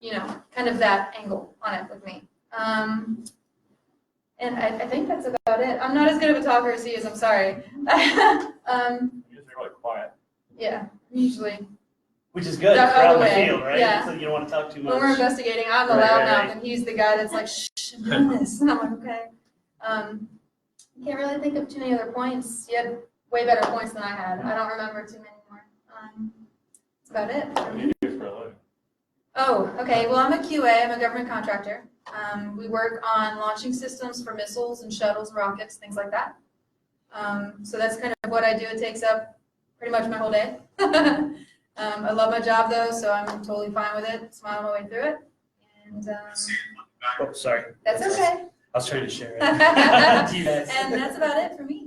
you know, kind of that angle on it with me. And I think that's about it. I'm not as good of a talker as he is, I'm sorry. You're just really quiet. Yeah, usually. Which is good. Duck You're all out the in the way. field, right? Yeah. So you don't want to talk too much. When we're investigating, I'm the loudmouth, and he's the guy that's like, shh, I'm doing this. And I'm like, okay. Can't really think of too many other points. You had way better points than I had. I don't remember too many more. That's about it. What do you do for a living? Oh, okay. Well, I'm a QA. I'm a government contractor. We work on launching systems for missiles and shuttles, rockets, things like that. So that's kind of what I do. It takes up pretty much my whole day. I love my job, though, so I'm totally fine with it. Smile my way through it. And Oh, sorry. that's okay. I was trying to share it. To you guys. And that's about it for me.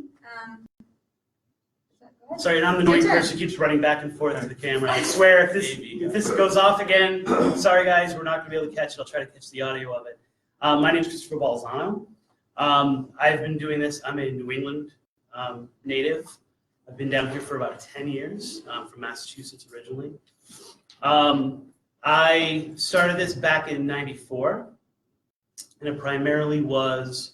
Sorry, and I'm the annoying person who keeps running back and forth to the camera. I swear, if this goes off again, sorry guys, we're not going to be able to catch it. I'll try to catch the audio of it. My name is Christopher Balzano. I've been doing this. I'm a New England native. I've been down here for about 10 years, from Massachusetts originally. I started this back in '94, and it primarily was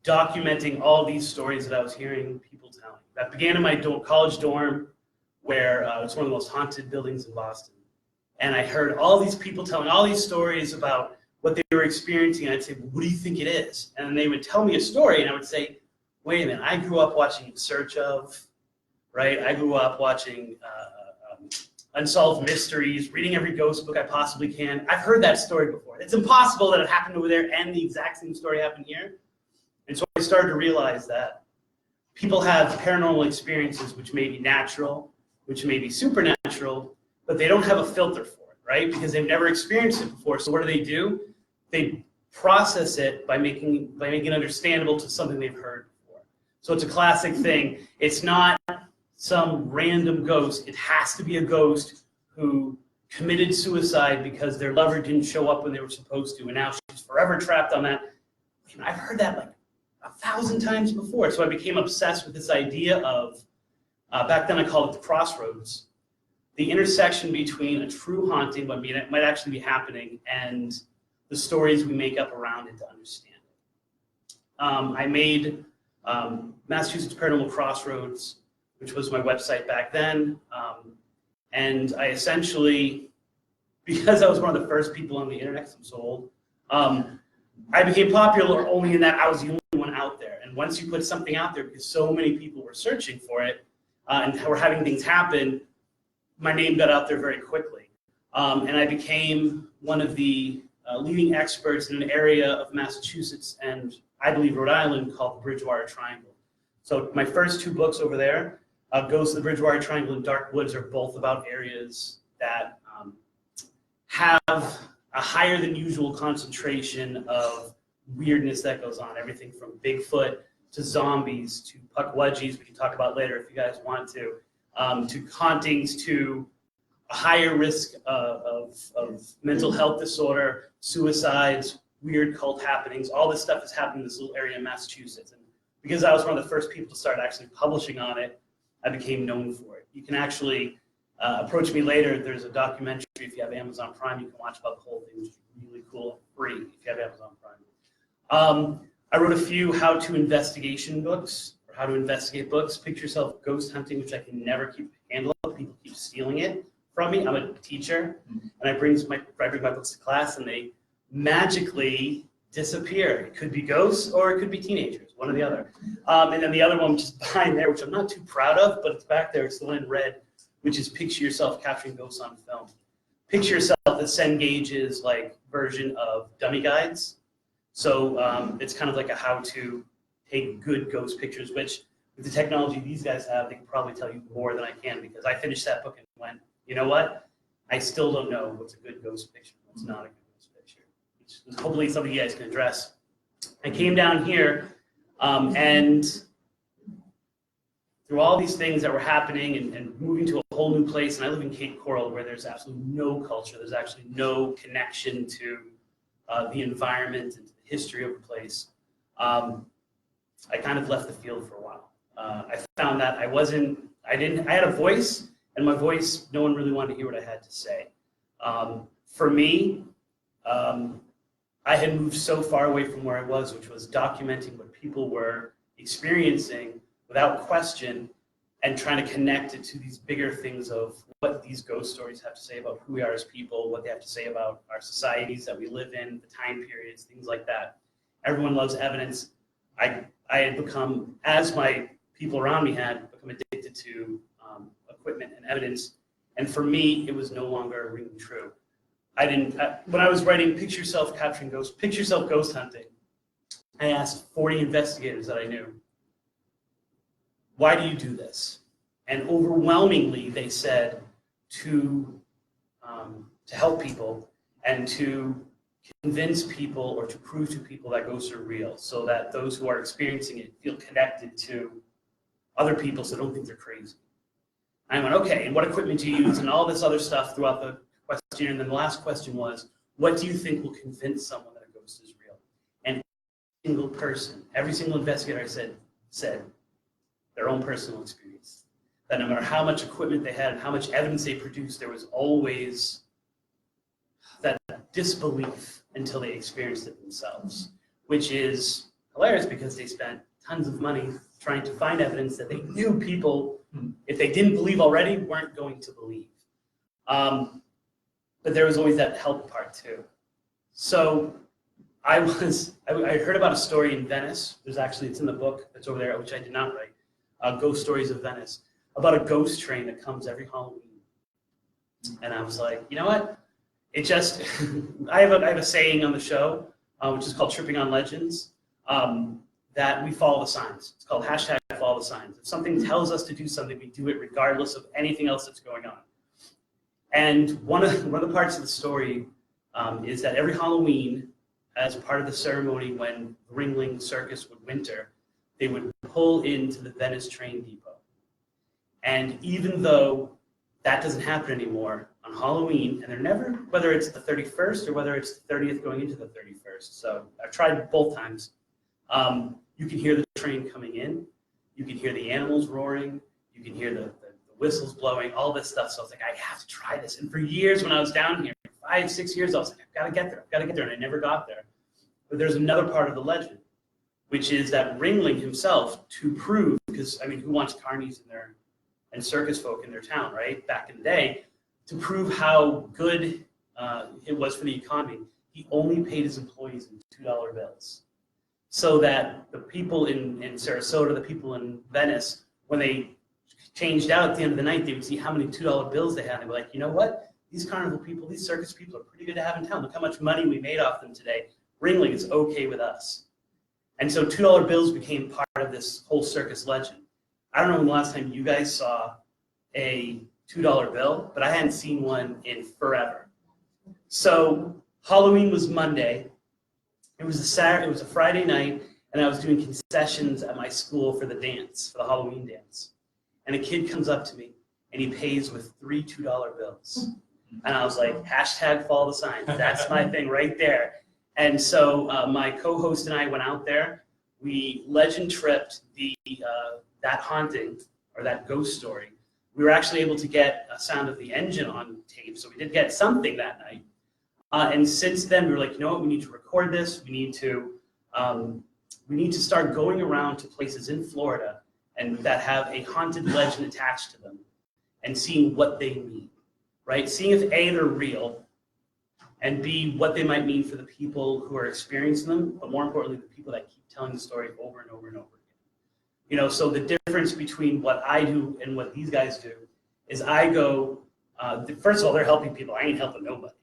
documenting all these stories that I was hearing people telling. That began in my college dorm, where it's one of the most haunted buildings in Boston. And I heard all these people telling all these stories about what they were experiencing, and I'd say, well, what do you think it is? And they would tell me a story, and I would say, wait a minute, I grew up watching In Search Of, right? I grew up watching Unsolved Mysteries, reading every ghost book I possibly can. I've heard that story before. It's impossible that it happened over there and the exact same story happened here. And so I started to realize that people have paranormal experiences which may be natural, which may be supernatural, but they don't have a filter for it, right? Because they've never experienced it before. So what do? They process it by making it understandable to something they've heard before. So it's a classic thing. It's not some random ghost. It has to be a ghost who committed suicide because their lover didn't show up when they were supposed to, and now she's forever trapped on that. I've heard that like 1,000 times before. So I became obsessed with this idea of, back then I called it the crossroads, the intersection between a true haunting, what might actually be happening, and the stories we make up around it to understand it. I made Massachusetts Paranormal Crossroads, which was my website back then. And I essentially, because I was one of the first people on the internet, because I'm so old, I became popular only in that I was the only one out there. And once you put something out there, because so many people were searching for it and were having things happen, my name got out there very quickly. And I became one of the leading experts in an area of Massachusetts and I believe Rhode Island called the Bridgewater Triangle. So my first two books over there, Ghosts of the Bridgewater Triangle and Dark Woods, are both about areas that have a higher than usual concentration of weirdness that goes on. Everything from Bigfoot to zombies to puckwudgies, we can talk about later if you guys want to hauntings, to a higher risk of mental health disorder, suicides, weird cult happenings. All this stuff is happening in this little area in Massachusetts. And because I was one of the first people to start actually publishing on it, I became known for it. You can actually approach me later. There's a documentary, if you have Amazon Prime, you can watch about the whole thing, which is really cool and free if you have Amazon Prime. I wrote a few how-to investigation books, or how to investigate books. Picture yourself ghost hunting, which I can never keep a handle of. People keep stealing it from me. I'm a teacher, and I bring my books to class, and they magically disappear. It could be ghosts, or it could be teenagers, one or the other. And then the other one, which is behind there, which I'm not too proud of, but it's back there. It's the one in red, which is picture yourself capturing ghosts on film. Picture yourself as Cengage's like version of dummy guides. So it's kind of like a how to take good ghost pictures, which with the technology these guys have, they can probably tell you more than I can, because I finished that book and went, you know what? I still don't know what's a good ghost picture, what's not a good ghost picture. It's hopefully something you guys can address. I came down here and through all these things that were happening and moving to a whole new place, and I live in Cape Coral where there's absolutely no culture, there's actually no connection to the environment and the history of the place. I kind of left the field for a while. I found that I had a voice, and my voice, no one really wanted to hear what I had to say. For me, I had moved so far away from where I was, which was documenting what people were experiencing without question and trying to connect it to these bigger things of what these ghost stories have to say about who we are as people, what they have to say about our societies that we live in, the time periods, things like that. Everyone loves evidence. I had become, as my people around me had become addicted to equipment and evidence. And for me, it was no longer ringing true. When I was writing Picture Yourself Capturing Ghosts, Picture Yourself Ghost Hunting, I asked 40 investigators that I knew, why do you do this? And overwhelmingly, they said to help people and to convince people or to prove to people that ghosts are real, so that those who are experiencing it feel connected to other people so they don't think they're crazy. I went, okay, and what equipment do you use? And all this other stuff throughout the question. And then the last question was, what do you think will convince someone that a ghost is real? And every single person, every single investigator I said their own personal experience. That no matter how much equipment they had and how much evidence they produced, there was always that disbelief until they experienced it themselves, which is hilarious because they spent tons of money trying to find evidence that they knew people, if they didn't believe already, weren't going to believe. But there was always that help part too. So I heard about a story in Venice. It's in the book that's over there, which I did not write, Ghost Stories of Venice, about a ghost train that comes every Halloween. And I was like, you know what? It just, I have a saying on the show, which is called Tripping on Legends, that we follow the signs. It's called hashtag follow the signs. If something tells us to do something, we do it regardless of anything else that's going on. And one of the parts of the story is that every Halloween, as part of the ceremony when Ringling Circus would winter, they would pull into the Venice train depot. And even though that doesn't happen anymore on Halloween, and they're never, whether it's the 31st or whether it's the 30th going into the 31st. So I've tried both times. You can hear the train coming in. You can hear the animals roaring. You can hear the whistles blowing, all this stuff. So I was like, I have to try this. And for years when I was down here, 5-6 years, I was like, I've got to get there. And I never got there. But there's another part of the legend, which is that Ringling himself, to prove, because I mean, who wants carnies and circus folk in their town, right? Back in the day, to prove how good it was for the economy, he only paid his employees in $2 bills. So that the people in Sarasota, the people in Venice, when they changed out at the end of the night, they would see how many $2 bills they had. They were like, you know what? These carnival people, these circus people are pretty good to have in town. Look how much money we made off them today. Ringling is okay with us. And so $2 bills became part of this whole circus legend. I don't know when the last time you guys saw a $2 bill, but I hadn't seen one in forever. So Halloween was Monday. It was a Friday night, and I was doing concessions at my school for the dance, for the Halloween dance. And a kid comes up to me, and he pays with 3 $2 bills. And I was like, hashtag follow the signs. That's my thing right there. And so my co-host and I went out there. We legend tripped that haunting, or that ghost story. We were actually able to get a sound of the engine on tape, so we did get something that night. And since then, we were like, you know what? We need to record this. We need to start going around to places in Florida and that have a haunted legend attached to them, and seeing what they mean, right? Seeing if A, they're real, and B, what they might mean for the people who are experiencing them, but more importantly, the people that keep telling the story over and over and over again. You know, so the difference between what I do and what these guys do is I go, first of all, they're helping people. I ain't helping nobody.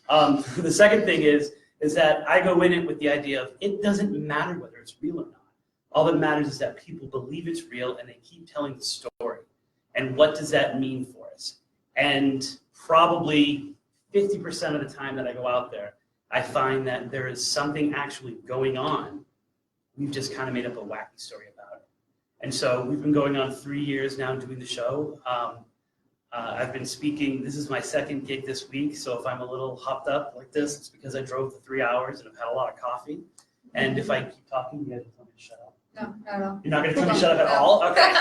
The second thing is that I go in it with the idea of it doesn't matter whether it's real or not. All that matters is that people believe it's real and they keep telling the story. And what does that mean for us? And probably 50% of the time that I go out there, I find that there is something actually going on. We've just kind of made up a wacky story about it. And so we've been going on 3 years now doing the show. I've been speaking. This is my second gig this week, so if I'm a little hopped up like this, it's because I drove the 3 hours and I've had a lot of coffee. And if I keep talking, you guys will tell me to shut up. No, not at all. You're not going to tell me to shut up at all? Okay.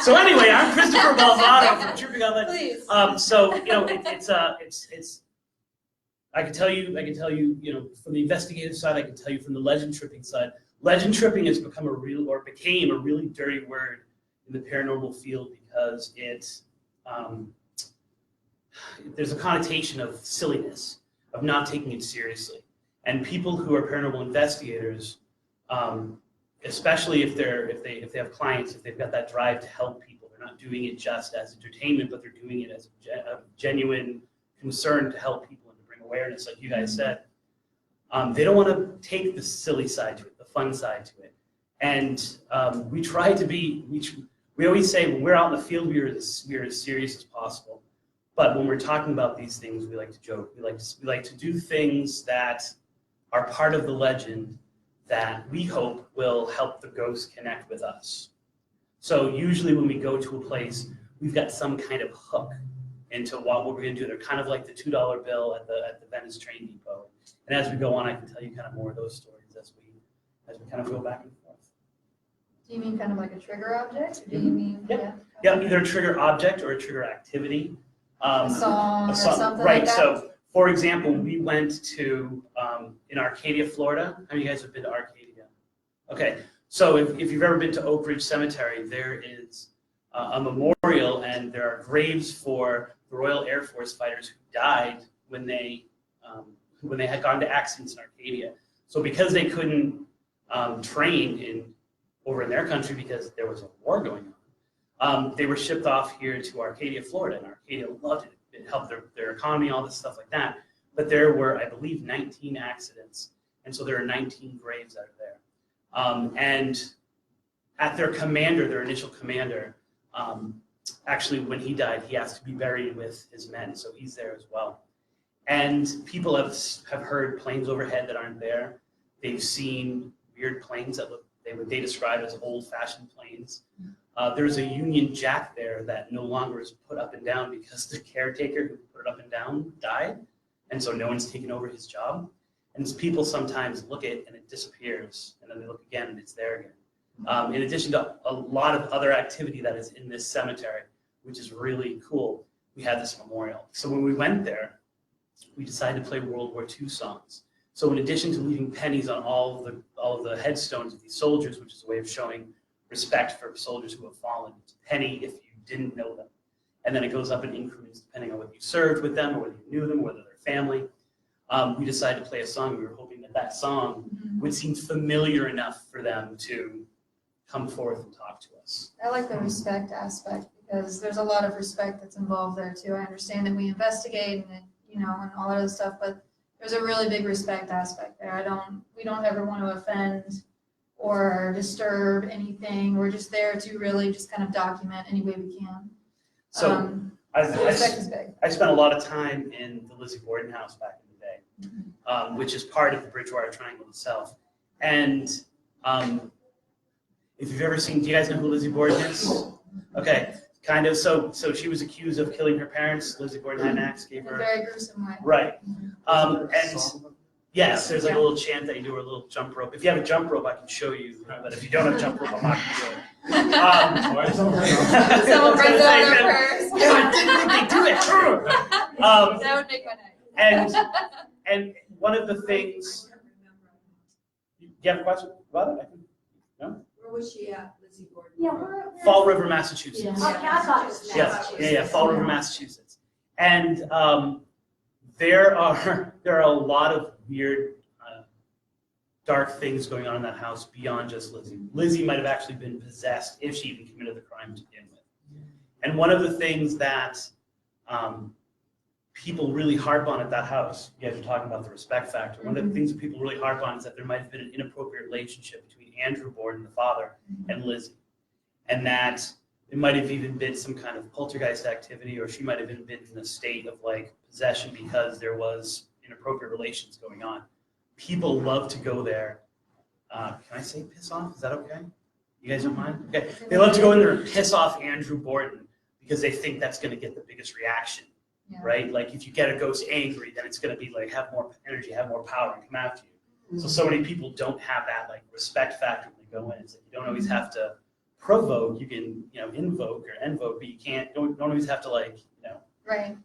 So anyway, I'm Christopher Balzano from Tripping on Legends. Please. So you know, I can tell you, from the investigative side, I can tell you from the legend tripping side. Legend tripping has became a really dirty word in the paranormal field because there's a connotation of silliness, of not taking it seriously. And people who are paranormal investigators, especially if they have clients, if they've got that drive to help people, they're not doing it just as entertainment, but they're doing it as a genuine concern to help people and to bring awareness, like you guys said. They don't want to take the silly side to it, the fun side to it. And we try to be, we always say when we're out in the field, we are as serious as possible. But when we're talking about these things, we like to joke. We like to do things that are part of the legend that we hope will help the ghosts connect with us. So usually when we go to a place, we've got some kind of hook into what we're going to do. They're kind of like the $2 bill at the Venice train depot. And as we go on, I can tell you kind of more of those stories as we kind of go back and forth. Do you mean kind of like a trigger object? Or do you mean, Yeah, either a trigger object or a trigger activity. A song or something right, like that? So for example, we went to, in Arcadia, Florida. How many of you guys have been to Arcadia? Okay, so if you've ever been to Oak Ridge Cemetery, there is a memorial and there are graves for the Royal Air Force fighters who died when they had gone to accidents in Arcadia. So because they couldn't train over in their country because there was a war going on, they were shipped off here to Arcadia, Florida, and Arcadia loved it. It helped their economy, all this stuff like that. But there were, I believe, 19 accidents, and so there are 19 graves out of there. And at their commander, their initial commander, actually when he died, he asked to be buried with his men, so he's there as well. And people have heard planes overhead that aren't there. They've seen weird planes that they describe as old-fashioned planes. There's a Union Jack there that no longer is put up and down because the caretaker who put it up and down died, and so no one's taken over his job. And people sometimes look at it and it disappears, and then they look again and it's there again. In addition to a lot of other activity that is in this cemetery, which is really cool, we had this memorial. So when we went there, we decided to play World War II songs. So in addition to leaving pennies on all of the headstones of these soldiers, which is a way of showing respect for soldiers who have fallen, it's a penny if you didn't know them. And then it goes up in increments depending on whether you served with them or whether you knew them or whether they're family. We decided to play a song. We were hoping that song would seem familiar enough for them to come forth and talk to us. I like the respect aspect because there's a lot of respect that's involved there too. I understand that we investigate and and all that other stuff, but there's a really big respect aspect there. We don't ever want to offend or disturb anything. We're just there to really just kind of document any way we can. So respect is big. I spent a lot of time in the Lizzie Borden house back in the day, which is part of the Bridgewater Triangle itself. And if you've ever seen, do you guys know who Lizzie Borden is? Okay, kind of. So she was accused of killing her parents. Lizzie Borden had an axe, gave In a her. very gruesome way. Right. And yes, there's like a little chant that you do, or a little jump rope. If you have a jump rope, I can show you. But if you don't have a jump rope, I'm not going to do it. Someone brings it on their purse. They do it. That would make my night. And one of the things. You have a question about it? No? Where was she at, Lizzie Borden? Yeah, we're. Fall River, Massachusetts. Okay, I thought it was Yeah, Fall River, Massachusetts. And there are a lot of weird, dark things going on in that house beyond just Lizzie. Lizzie might have actually been possessed if she even committed the crime to begin with. And one of the things that people really harp on at that house, you guys are talking about the respect factor, one of the things that people really harp on is that there might have been an inappropriate relationship between Andrew Borden, the father, and Lizzie. And that it might have even been some kind of poltergeist activity, or she might have even been in a state of like possession because there was inappropriate relations going on. People love to go there. Can I say piss off? Is that okay? You guys don't mind? Okay. They love to go in there and piss off Andrew Borden because they think that's going to get the biggest reaction, right? Like if you get a ghost angry, then it's going to be like have more energy, have more power, and come after you. So many people don't have that like respect factor when they go in. It's like you don't always have to provoke. You can invoke or invoke, but you can't. Don't always have to like Right.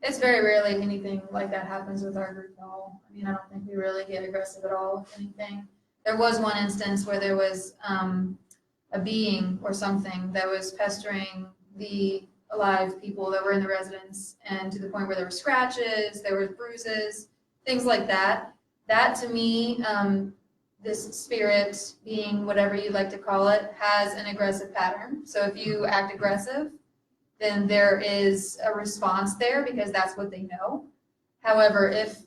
It's very rarely anything like that happens with our group at all. I mean, I don't think we really get aggressive at all with anything. There was one instance where there was a being or something that was pestering the alive people that were in the residence, and to the point where there were scratches, there were bruises, things like that. That to me, this spirit being, whatever you'd like to call it, has an aggressive pattern. So if you act aggressive, then there is a response there because that's what they know. However, if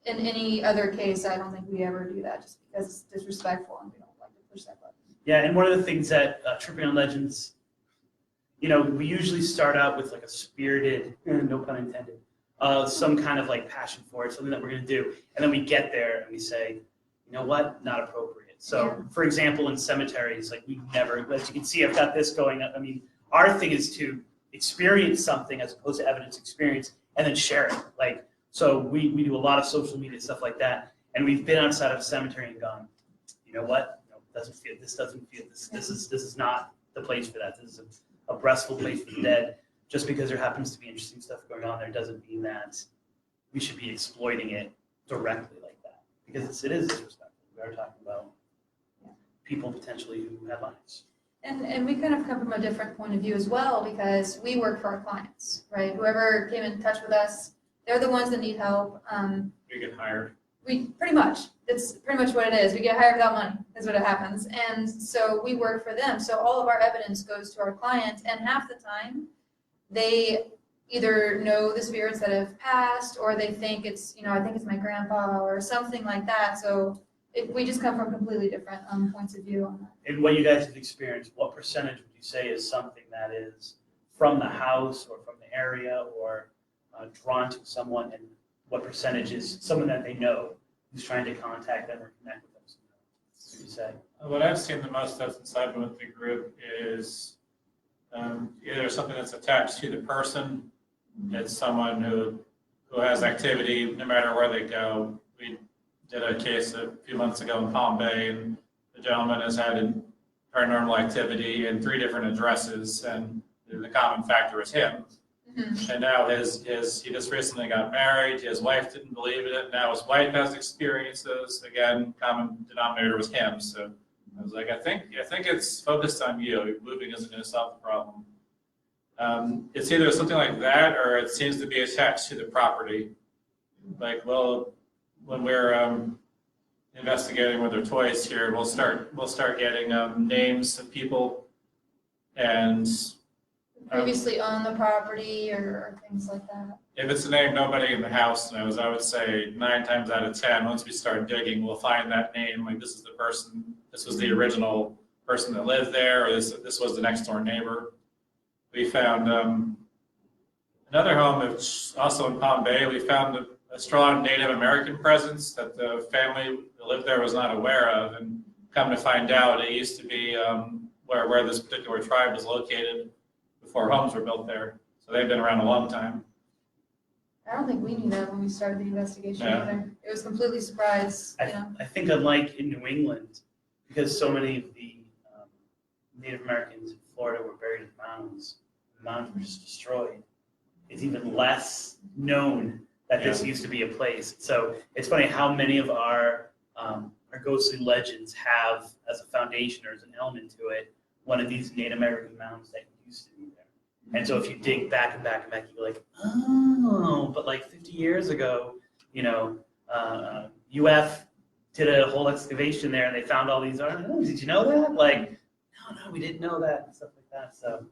in any other case, I don't think we ever do that just because it's disrespectful and we don't like to push that button. Yeah, and one of the things that Tripping on Legends, we usually start out with like a spirited, no pun intended, some kind of like passion for it, something that we're going to do. And then we get there and we say, you know what, not appropriate. So for example, in cemeteries, like we never, as you can see, I've got this going up. I mean, our thing is to experience something as opposed to evidence experience and then share it. Like, so we do a lot of social media stuff like that. And we've been outside of a cemetery and gone, you know what, this is not the place for that. This is a restful place for the dead. Just because there happens to be interesting stuff going on there doesn't mean that we should be exploiting it directly like that. Because it is disrespectful. We are talking about people potentially who have lives. And we kind of come from a different point of view as well because we work for our clients, right? Whoever came in touch with us, they're the ones that need help. You get hired. We pretty much, it's pretty much what it is. We get hired without money, is what it happens. And so we work for them. So all of our evidence goes to our clients, and half the time they either know the spirits that have passed or they think it's, I think it's my grandpa or something like that. So we just come from completely different points of view on that. And what you guys have experienced, what percentage would you say is something that is from the house or from the area or drawn to someone, and what percentage is someone that they know who's trying to contact them or connect with them? What would you say? What I've seen the most of since I've been with the group is either something that's attached to the person. It's someone who has activity no matter where they go. We did a case a few months ago in Palm Bay, and the gentleman has had paranormal activity in 3 different addresses, and the common factor is him. Mm-hmm. And now he just recently got married. His wife didn't believe in it. Now his wife has experiences. Again, common denominator was him. So I was like, I think it's focused on you. Moving isn't going to solve the problem. It's either something like that, or it seems to be attached to the property. Like, well, when we're investigating with their toys here, we'll start getting names of people and previously owned the property or things like that. If it's a name nobody in the house knows, I would say 9 times out of 10, once we start digging, we'll find that name. Like, this is the person, this was the original person that lived there, or this was the next door neighbor. We found another home that's also in Palm Bay. We found a strong Native American presence that the family that lived there was not aware of, and come to find out, it used to be where this particular tribe was located before homes were built there. So they've been around a long time. I don't think we knew that when we started the investigation either. It was completely surprised. I think unlike in New England, because so many of the Native Americans in Florida were buried in mounds, the mounds were just destroyed. It's even less known that this used to be a place. So it's funny how many of our ghostly legends have as a foundation or as an element to it one of these Native American mounds that used to be there. And so if you dig back and back and back, you're like, oh, but like 50 years ago, UF did a whole excavation there and they found all these, did you know that? Like, no, we didn't know that and stuff like that. So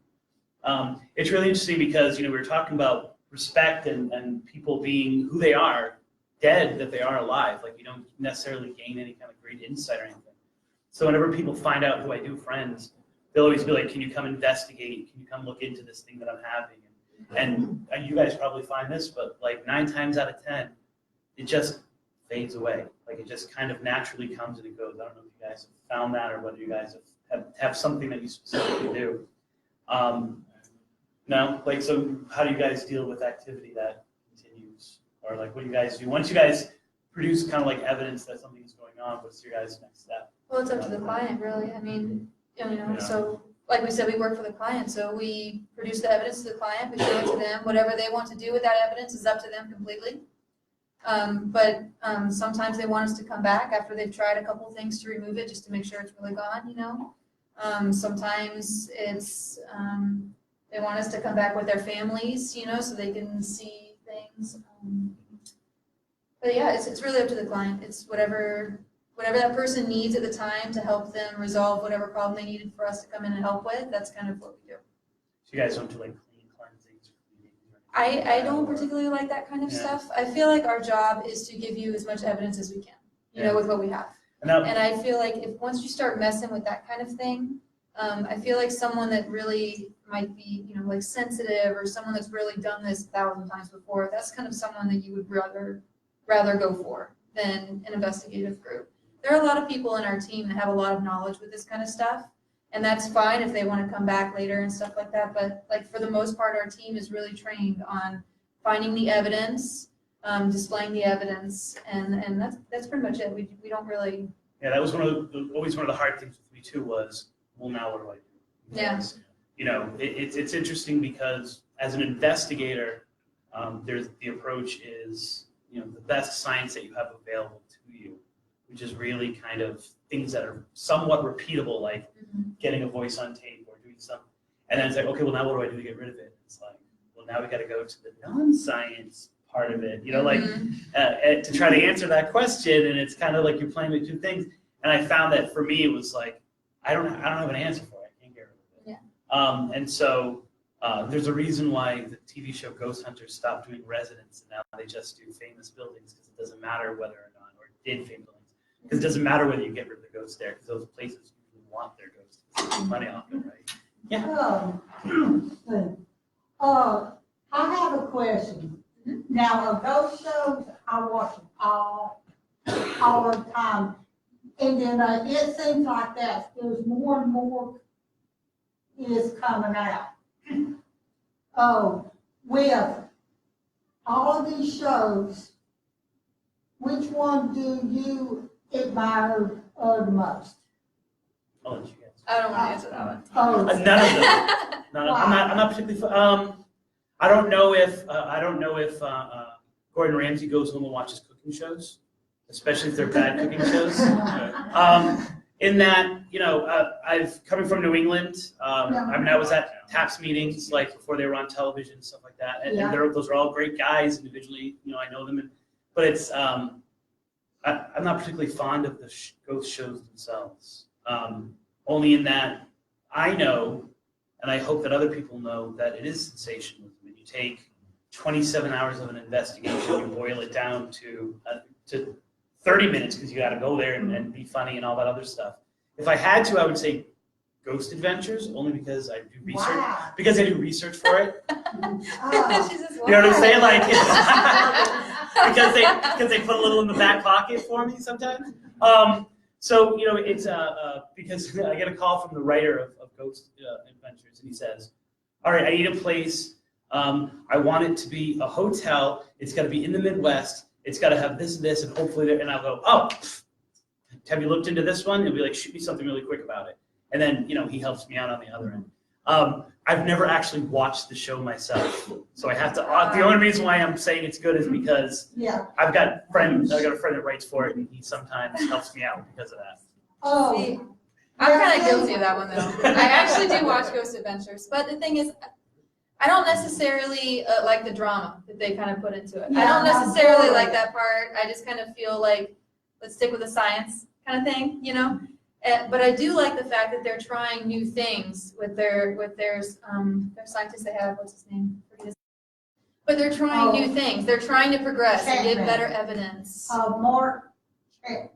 it's really interesting because, we were talking about respect and people being who they are, dead, that they are alive. Like, you don't necessarily gain any kind of great insight or anything. So whenever people find out who I do friends, they'll always be like, can you come investigate? Can you come look into this thing that I'm having? And you guys probably find this, but like 9 times out of 10, it just fades away. Like, it just kind of naturally comes and it goes. I don't know if you guys have found that or whether you guys have something that you specifically do. No? Like, so how do you guys deal with activity that continues? Or like, what do you guys do? Once you guys produce kind of like evidence that something is going on, what's your guys' next step? Well, it's up to the client, really. I mean, so like we said, we work for the client, so we produce the evidence to the client, we show it to them. Whatever they want to do with that evidence is up to them completely. But sometimes they want us to come back after they've tried a couple things to remove it, just to make sure it's really gone, you know. Sometimes it's they want us to come back with their families, you know, so they can see things. But yeah, it's really up to the client. It's whatever that person needs at the time to help them resolve whatever problem they needed for us to come in and help with. That's kind of what we do. So you guys don't do like clean cleansings? I don't particularly like that kind of stuff. I feel like our job is to give you as much evidence as we can, you know, with what we have. And I feel like if once you start messing with that kind of thing, I feel like someone that really might be, you know, like sensitive, or someone that's really done this 1,000 times before, that's kind of someone that you would rather go for than an investigative group. There are a lot of people in our team that have a lot of knowledge with this kind of stuff, and that's fine if they want to come back later and stuff like that. But like for the most part, our team is really trained on finding the evidence, displaying the evidence, and that's pretty much it. We don't really. Yeah, that was always one of the hard things with me too. Was, well, now what do I do? Because, you know, it's interesting because as an investigator, there's the approach is, you know, the best science that you have available to you, which is really kind of things that are somewhat repeatable, like getting a voice on tape or doing something. And then it's like, okay, well, now what do I do to get rid of it? It's like, well, now we got to go to the non-science part of it, you know, like to try to answer that question. And it's kind of like you're playing with two things. And I found that for me, it was like, I don't have an answer for it. I can't get rid of it. Yeah. And so there's a reason why the TV show Ghost Hunters stopped doing residents, and now they just do famous buildings, because it doesn't matter whether or not, or did famous buildings, because it doesn't matter whether you get rid of the ghosts there, because those places usually want their ghosts to make money off it, right? Yeah. I have a question. Now, ghost shows, I watch them all the time. And then it seems like that there's more and more is coming out. With all of these shows, which one do you admire the most? I'll let you answer. I don't want to answer that one. Oh, None of them. I'm not particularly. I don't know if Gordon Ramsay goes home and watches cooking shows, especially if they're bad cooking shows. In that, you know, I've coming from New England. I mean, I was at TAPS meetings like before they were on television and stuff like that, and those are all great guys individually. You know, I know them, but it's I'm not particularly fond of the ghost shows themselves. Only in that I know, and I hope that other people know, that it is sensationalism. And you take 27 hours of an investigation, you boil it down to 30 minutes, because you got to go there and be funny and all that other stuff. If I had to, I would say Ghost Adventures, only because I do research. wow. Because I do research for it. She says, You know what I'm saying? Like, wow. because they put a little in the back pocket for me sometimes. So, you know, it's because I get a call from the writer of Ghost Adventures, and he says, all right, I need a place. I want it to be a hotel. It's got to be in the Midwest. It's got to have this and this, and hopefully, and I'll go, oh, have you looked into this one? He'll be like, shoot me something really quick about it. And then, you know, he helps me out on the other end. I've never actually watched the show myself, so I have to. The only reason why I'm saying it's good is because I've got a friend that writes for it, and he sometimes helps me out because of that. See, I'm kind of guilty of that one though. I actually do watch Ghost Adventures, but the thing is, I don't necessarily like the drama that they kind of put into it. I don't necessarily like that part. I just kind of feel like, let's stick with the science kind of thing, you know? But I do like the fact that they're trying new things with their scientist they have, what's his name? But they're trying new things. They're trying to progress and get better evidence. Mark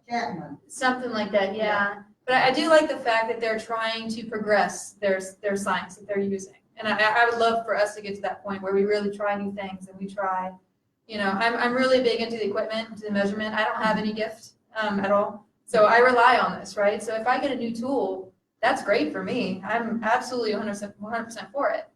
Chapman. Something like that, yeah. But I do like the fact that they're trying to progress their science that they're using. And I would love for us to get to that point where we really try new things, and we try, you know, I'm really big into the equipment, into the measurement. I don't have any gift at all. So I rely on this, right? So if I get a new tool, that's great for me. I'm absolutely 100% for it.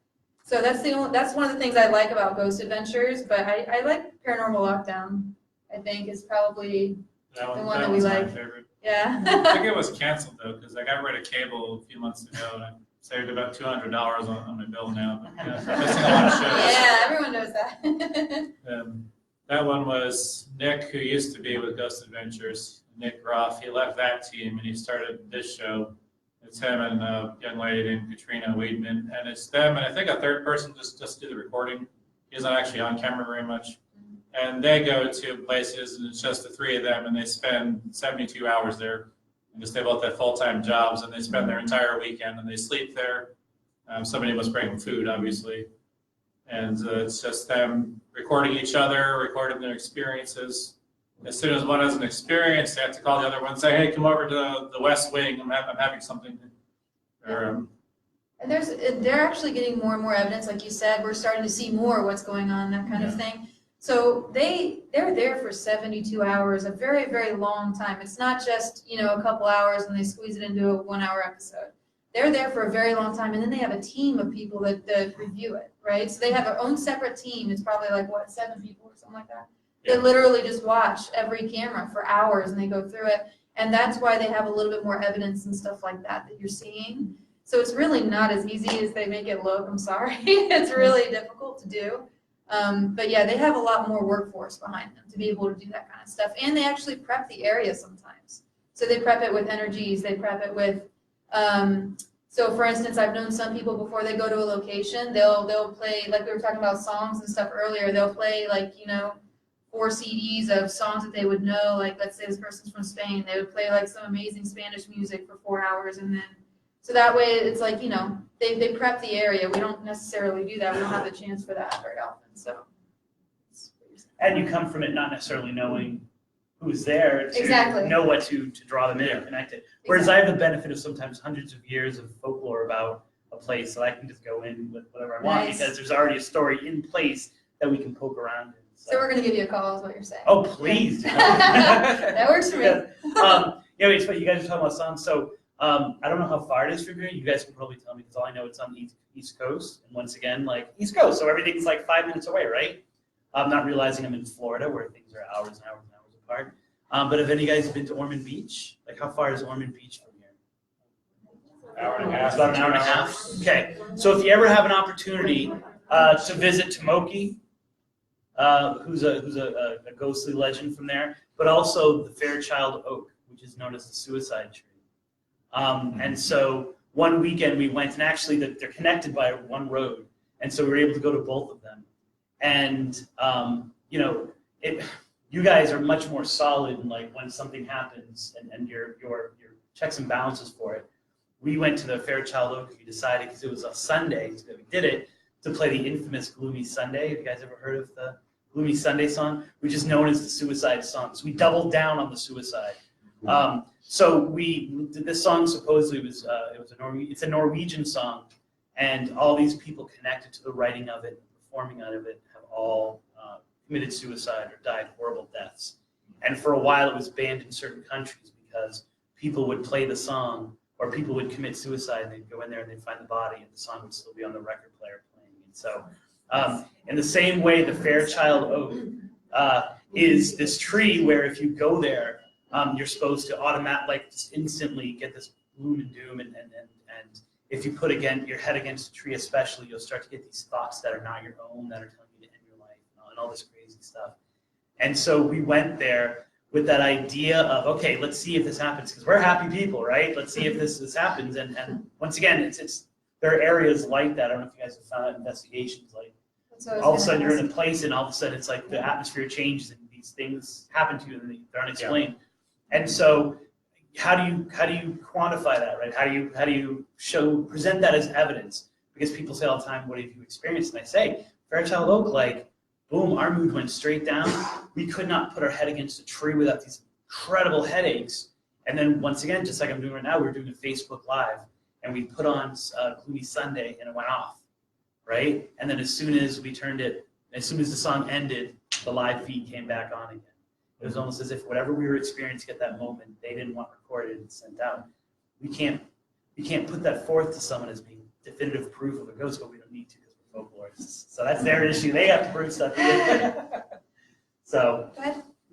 So that's one of the things I like about Ghost Adventures, but I like Paranormal Lockdown, I think, is probably the one that we like. My favorite. Yeah. I think it was canceled though, because I got rid of cable a few months ago, and saved about $200 on my bill now. But, yeah, for missing a lot of shows. Yeah, everyone knows that. That one was Nick, who used to be with Ghost Adventures, Nick Groff. He left that team and he started this show. It's him and a young lady named Katrina Weedman, and it's them and I think a third person just do the recording. He's not actually on camera very much. And they go to places and it's just the three of them and they spend 72 hours there. And just they both have full-time jobs and they spend their entire weekend and they sleep there. Somebody must bring them food, obviously. And it's just them recording each other, recording their experiences. As soon as one has an experience, they have to call the other one and say, hey, come over to the West Wing. I'm having something. Or, And they're actually getting more and more evidence, like you said. We're starting to see more what's going on, that kind of thing. So they're there for 72 hours, a very, very long time. It's not just, a couple hours and they squeeze it into a 1 hour episode. They're there for a very long time, and then they have a team of people that review it, right? So they have their own separate team. It's probably like, 7 people or something like that. They literally just watch every camera for hours, and they go through it. And that's why they have a little bit more evidence and stuff like that you're seeing. So it's really not as easy as they make it look. I'm sorry. It's really difficult to do. But yeah, they have a lot more workforce behind them to be able to do that kind of stuff. And they actually prep the area sometimes. So they prep it with energies. They prep it with, so for instance, I've known some people before they go to a location, they'll play, like we were talking about songs and stuff earlier, they'll play 4 CDs of songs that they would know. Like, let's say this person's from Spain. They would play some amazing Spanish music for 4 hours. And then, so that way it's they prep the area. We don't necessarily do that. We don't have the chance for that very often. So. And you come from it not necessarily knowing who's there to Exactly. know what to draw them in and connect it. Whereas I have the benefit of sometimes hundreds of years of folklore about a place, so I can just go in with whatever I want because there's already a story in place that we can poke around in. So we're going to give you a call is what you're saying. Oh, please. That works for me. It's funny, you guys are talking about songs. So I don't know how far it is from here. You guys can probably tell me because all I know it's on the East Coast. And once again, East Coast. So everything's 5 minutes away, right? I'm not realizing I'm in Florida where things are hours and hours and hours apart. But have any of you guys been to Ormond Beach? How far is Ormond Beach from here? hour and a half. It's about an hour and a half. Okay. So if you ever have an opportunity to visit Tomoki, who's a ghostly legend from there, but also the Fairchild Oak, which is known as the suicide tree. And so one weekend we went, and actually they're connected by one road, and so we were able to go to both of them. And you guys are much more solid in when something happens and your checks and balances for it. We went to the Fairchild Oak. We decided because it was a Sunday that we did it to play the infamous Gloomy Sunday. Have you guys ever heard of the Gloomy Sunday song, which is known as the suicide song? So we doubled down on the suicide. So this song supposedly was it's a Norwegian song, and all these people connected to the writing of it, performing out of it, have all committed suicide or died horrible deaths. And for a while, it was banned in certain countries because people would play the song, or people would commit suicide, and they'd go in there and they'd find the body, and the song would still be on the record player playing. And so, in the same way, the Fairchild Oak is this tree where if you go there, you're supposed to just instantly get this gloom and doom, and if you put your head against a tree especially, you'll start to get these thoughts that are not your own, that are telling you to end your life, and all this crazy stuff. And so we went there with that idea of, okay, let's see if this happens, because we're happy people, right? Let's see if this happens. And once again, there are areas like that. I don't know if you guys have found out investigations, all of a sudden you're in a place and all of a sudden it's the atmosphere changes and these things happen to you and they're unexplained. Yeah. And so how do you quantify that, right? How do you present that as evidence? Because people say all the time, what have you experienced? And I say, Fairchild Oak, boom, our mood went straight down. We could not put our head against a tree without these incredible headaches. And then once again, just like I'm doing right now, we were doing a Facebook Live, and we put on Gloomy Sunday, and it went off, right? And then as soon as the song ended, the live feed came back on again. It was almost as if whatever we were experiencing at that moment, they didn't want recorded and sent out. We can't put that forth to someone as being definitive proof of a ghost, but we don't need to because we're folklorists. So that's their issue. They have to prove stuff. So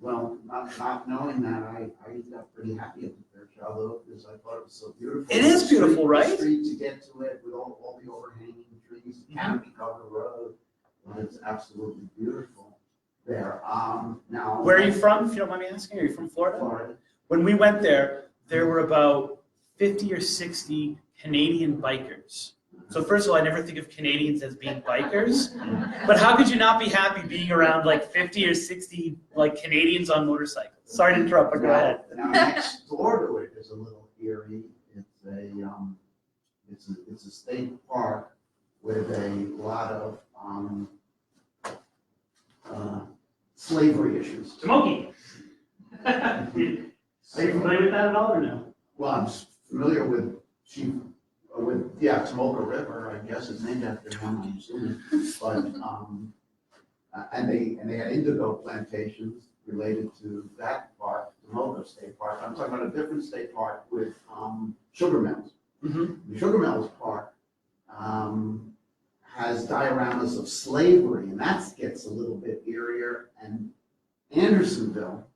Well, not knowing that, I got pretty happy at the Fairchild though, because I thought it was so beautiful. It is beautiful, The right? street to get to it with all the overhanging trees, canopy covered road, and it's absolutely beautiful there. Now. Where are you from, if you don't mind me asking? Are you from Florida? Florida. When we went there were about 50 or 60 Canadian bikers. So first of all, I never think of Canadians as being bikers, but how could you not be happy being around like 50 or 60 like Canadians on motorcycles? Sorry to interrupt, but go ahead. Now next door to it is a little eerie. It's a state park with a lot of slavery issues. Tomoki. Are you familiar with that at all or no? Well, I'm familiar with Tomoka River, I guess it's named after him, I'm assuming. But, and they had indigo plantations related to that park, Tomoka State Park. I'm talking about a different state park with sugar mills. Mm-hmm. The Sugar Mills Park has dioramas of slavery, and that gets a little bit eerier. And Andersonville,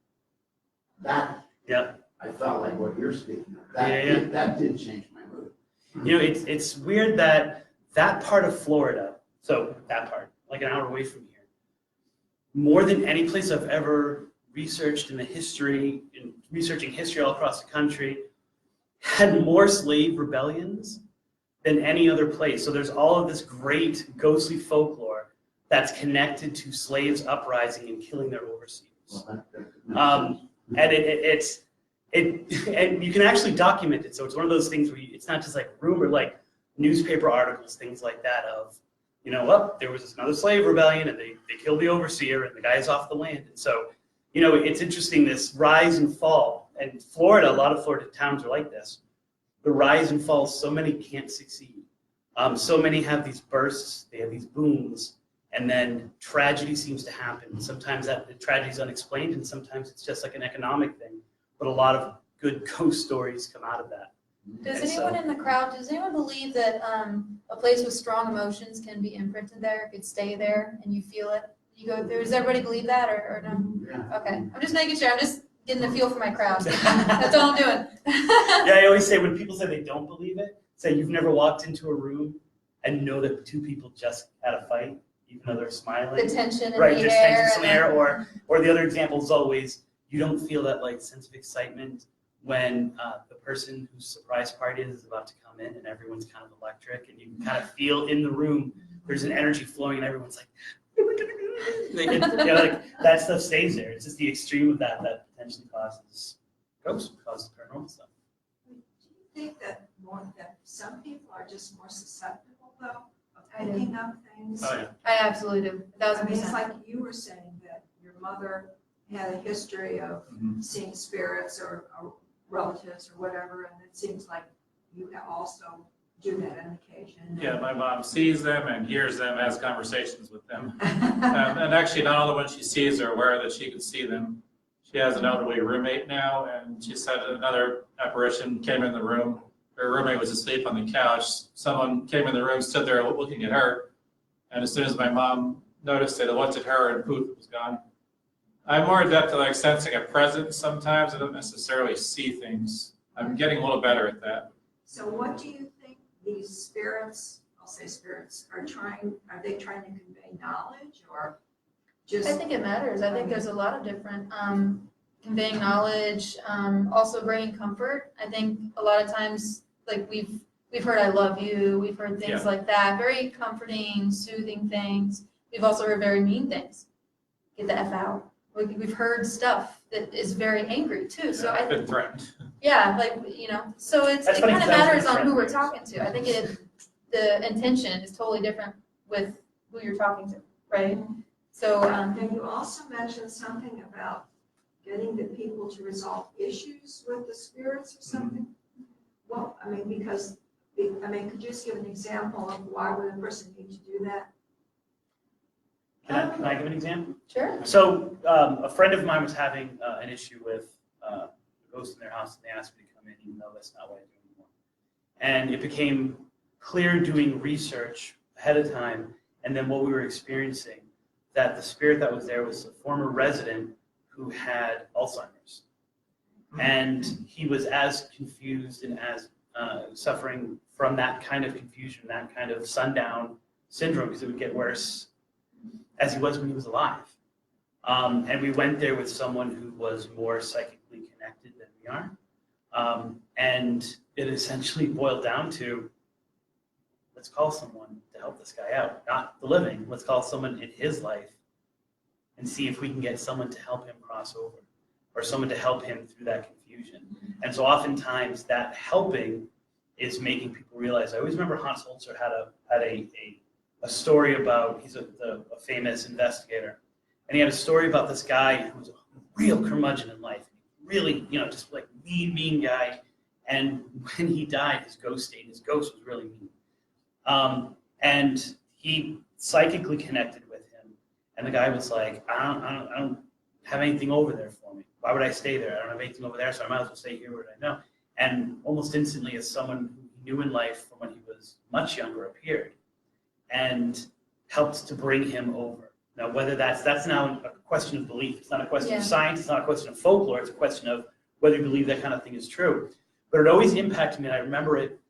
that Yep. I felt like what you're speaking of. That did change my mood. You know, it's weird that part of Florida, so that part, like an hour away from here, more than any place I've ever researched in researching history all across the country, had more slave rebellions than any other place. So there's all of this great ghostly folklore that's connected to slaves uprising and killing their overseers. And you can actually document it. So it's one of those things where it's not just like rumor, like newspaper articles, things like that of, there was another slave rebellion and they killed the overseer and the guy's off the land. And so, it's interesting, this rise and fall. And Florida, a lot of Florida towns are like this. The rise and fall, so many can't succeed. So many have these bursts, they have these booms, and then tragedy seems to happen. Sometimes the tragedy is unexplained, and sometimes it's just like an economic thing. But a lot of good ghost stories come out of that. Does And anyone in the crowd, does anyone believe that a place with strong emotions can be imprinted there, could stay there, and you feel it? You go through. Does everybody believe that, or no? Yeah. Okay, I'm just making sure. I'm just getting the feel for my crowd. That's all I'm doing. Yeah, I always say when people say they don't believe it, say you've never walked into a room and know that two people just had a fight, even though they're smiling. The tension in Right, the there's air. tension in the air, or the other example is always you don't feel that like sense of excitement when the person whose surprise party is about to come in and everyone's kind of electric and you can kind of feel in the room there's an energy flowing and everyone's like, like that stuff stays there. It's just the extreme of that potentially causes ghosts, causes paranormal stuff. Do you think that some people are just more susceptible though of I do. picking up things? Oh yeah. I absolutely do. I mean, it's 1,000%. like you were saying that your mother had a history of seeing spirits or relatives or whatever, and it seems like you also do that on occasion. Yeah, my mom sees them and hears them, has conversations with them. And actually, not only when she sees are aware that she can see them. She has an elderly roommate now, and she said another apparition came in the room. Her roommate was asleep on the couch. Someone came in the room, stood there looking at her, and as soon as my mom noticed it, it looked at her and poof, it was gone. I'm more adept at like sensing a presence sometimes. I don't necessarily see things. I'm getting a little better at that. So what do you think these spirits, I'll say spirits, are they trying to convey knowledge or just? I think it matters. I think there's a lot of different conveying knowledge, also bringing comfort. I think a lot of times, like we've heard "I love you," we've heard things like that, very comforting, soothing things. We've also heard very mean things. Get the F out. We've heard stuff that is very angry too. So I've been threatened. yeah, so it That's kind funny, of 'cause matters I was on who we're friends. talking to. I think the intention is totally different with who you're talking to, right? So And you also mentioned something about getting the people to resolve issues with the spirits or something. Well, I mean, could you just give an example of why would a person need to do that? Can I give an example? sure. So a friend of mine was having an issue with a ghost in their house, and they asked me to come in, even though that's not what I do anymore. And it became clear doing research ahead of time, and then what we were experiencing, that the spirit that was there was a former resident who had Alzheimer's. And he was as confused and as suffering from that kind of confusion, that kind of sundown syndrome, because it would get worse, as he was when he was alive. And we went there with someone who was more psychically connected than we are. And it essentially boiled down to, let's call someone to help this guy out. Not the living, let's call someone in his life and see if we can get someone to help him cross over, or someone to help him through that confusion. And so oftentimes that helping is making people realize. I always remember Hans Holzer had a story about, he's a famous investigator, and he had a story about this guy who was a real curmudgeon in life, really, just like mean guy. And when he died, his ghost stayed. His ghost was really mean. And he psychically connected with him. And the guy was like, I don't have anything over there for me. Why would I stay there? I don't have anything over there, so I might as well stay here where I know. And almost instantly, as someone who he knew in life from when he was much younger appeared and helped to bring him over. Now, whether that's now a question of belief. It's not a question of science. It's not a question of folklore. It's a question of whether you believe that kind of thing is true. But it always impacted me, and I remember it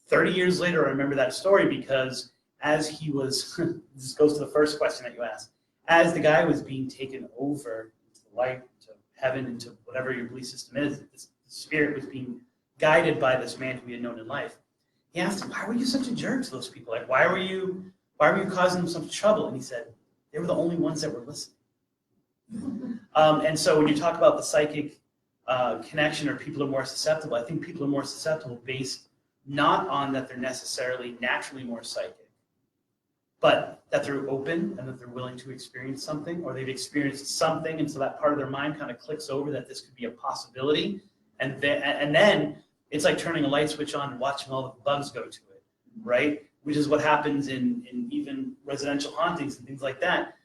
30 years later. I remember that story because as he was, this goes to the first question that you asked, as the guy was being taken over into the light, to heaven, into whatever your belief system is, this spirit was being guided by this man who he had known in life. He asked him, why were you such a jerk to those people? Like, why were you causing them so much trouble? And he said, they were the only ones that were listening. And so when you talk about the psychic connection, or people are more susceptible, I think people are more susceptible based not on that they're necessarily naturally more psychic, but that they're open and that they're willing to experience something, or they've experienced something, and so that part of their mind kind of clicks over that this could be a possibility. And then it's like turning a light switch on and watching all the bugs go to it, right? Which is what happens in even residential hauntings and things like that.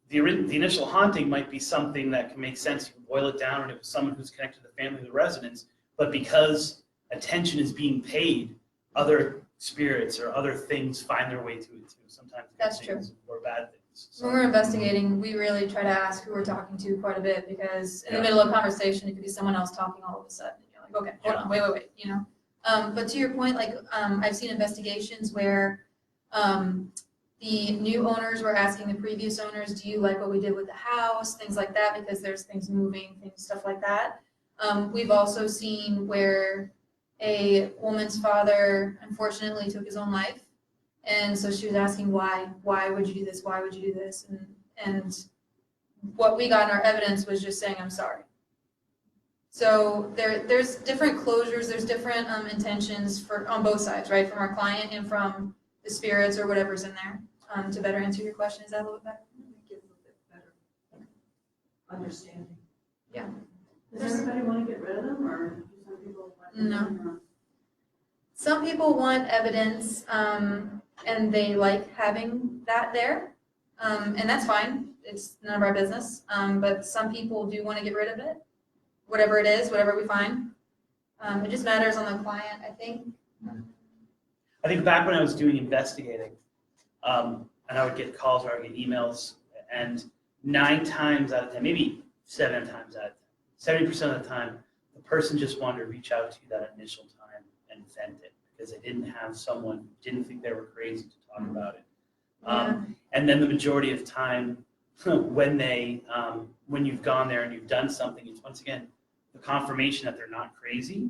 The initial haunting might be something that can make sense. You can boil it down, and it was someone who's connected to the family of the residents. But because attention is being paid, other spirits or other things find their way to it too. Sometimes That's good things or bad things. So, When we're investigating, we really try to ask who we're talking to quite a bit, because in the middle of a conversation, it could be someone else talking all of a sudden. And you're like, okay, hold on, wait, But to your point, like I've seen investigations where the new owners were asking the previous owners, do you like what we did with the house, things like that, because there's things moving, stuff like that. We've also seen where a woman's father unfortunately took his own life. And so she was asking why would you do this? Why would you do this? And what we got in our evidence was just saying, I'm sorry. So there's different closures, there's different intentions on both sides, right? From our client and from the spirits or whatever's in there. To better answer your question, is that a little bit better? Get a little bit better understanding. Yeah. Does everybody want to get rid of them, or do some people want to? No. Some people want evidence, and they like having that there, and that's fine. It's none of our business. But some people do want to get rid of it, whatever it is, whatever we find. It just matters on the client, I think. I think back when I was doing investigating, and I would get calls or I would get emails, and 9 times out of 10, maybe 7 times out of 10, 70% of the time, the person just wanted to reach out to you that initial time and vent it because they didn't have someone who didn't think they were crazy to talk about it. And then the majority of time, when you've gone there and you've done something, it's once again the confirmation that they're not crazy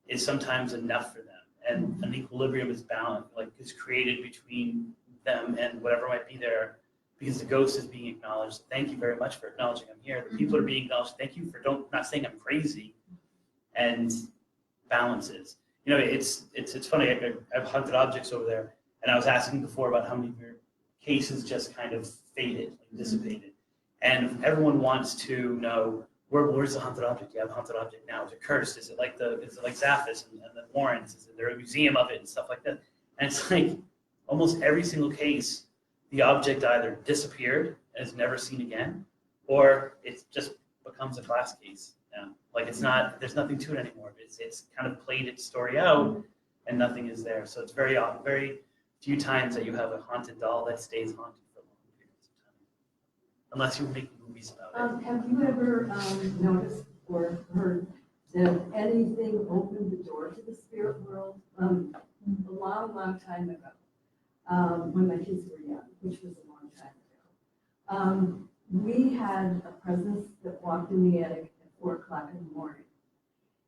is sometimes enough for them, and an equilibrium is balanced, like is created between them and whatever might be there, because the ghost is being acknowledged. Thank you very much for acknowledging I'm here. The people are being acknowledged. Thank you for not saying I'm crazy, and balances. It's funny. I've hunted objects over there, and I was asking before about how many of your cases just kind of faded, like dissipated, and everyone wants to know where's the haunted object? You have a haunted object now. Is it cursed? Is it like Zaphis and the Warrens? Is there a museum of it and stuff like that? And it's like almost every single case, the object either disappeared and is never seen again, or it just becomes a class case. Like there's nothing to it anymore. It's kind of played its story out, and nothing is there. So it's very few times that you have a haunted doll that stays haunted for long periods of time. unless you're making movies about it. Have you ever noticed or heard that anything opened the door to the spirit world? A long, long time ago, when my kids were young, which was a long time ago, we had a presence that walked in the attic at 4 o'clock in the morning.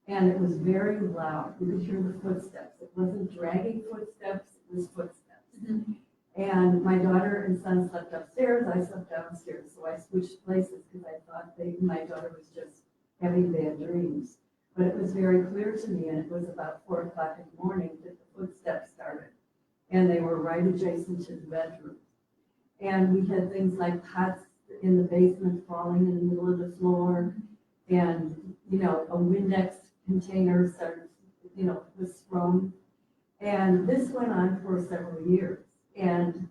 And it was very loud. You could hear the footsteps. It wasn't dragging footsteps, it was footsteps. Mhm. And my daughter and son slept upstairs, I slept downstairs. So I switched places because I thought my daughter was just having bad dreams. But it was very clear to me, and it was about 4 o'clock in the morning that the footsteps started. And they were right adjacent to the bedroom. And we had things like pots in the basement falling in the middle of the floor. And, a Windex container started, was thrown. And this went on for several years. And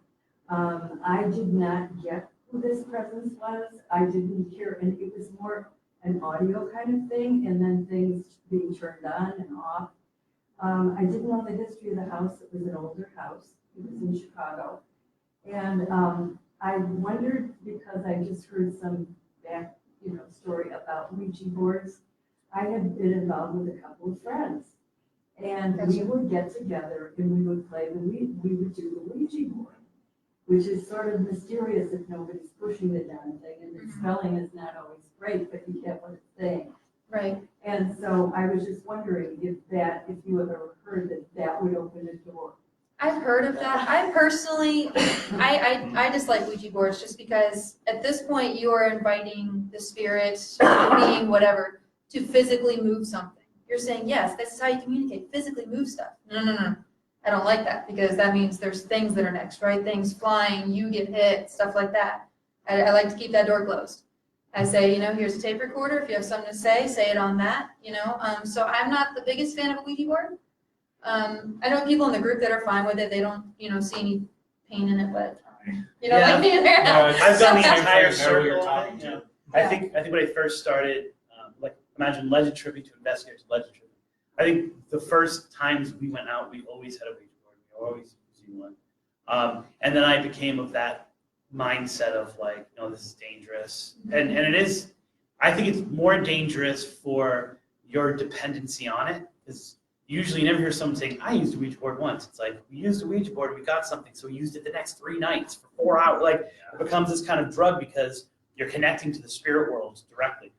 I did not get who this presence was. I didn't hear, and it was more an audio kind of thing, and then things being turned on and off. I didn't know the history of the house. It was an older house. It was in Chicago. And I wondered, because I just heard some back, story about Ouija boards. I had been involved with a couple of friends. And we would get together and we would play we would do the Ouija board, which is sort of mysterious if nobody's pushing the darn thing, and the spelling is not always great, but you get what it's saying. Right. And so I was just wondering if you have ever heard that would open a door. I've heard of that. I personally, I dislike Ouija boards just because at this point you are inviting the spirit, the being, whatever, to physically move something. You're saying, yes, this is how you communicate, physically move stuff. No. I don't like that because that means there's things that are next, right? Things flying, you get hit, stuff like that. I like to keep that door closed. I say, here's a tape recorder. If you have something to say it on that, So I'm not the biggest fan of a Ouija board. I know people in the group that are fine with it. They don't, see any pain in it, but you know Yeah. what I mean? I've done the So- entire So know who you're circle. talking of it, to. I think when I first started, imagine legend tripping to investigators, legend tripping. I think the first times we went out, we always had a Ouija board. We were always using one. And then I became of that mindset of like, no, this is dangerous. And it is, I think it's more dangerous for your dependency on it, because usually you never hear someone saying, I used a Ouija board once. It's like, we used a Ouija board, we got something, so we used it the next 3 nights for 4 hours. Like, it becomes this kind of drug because you're connecting to the spirit world directly.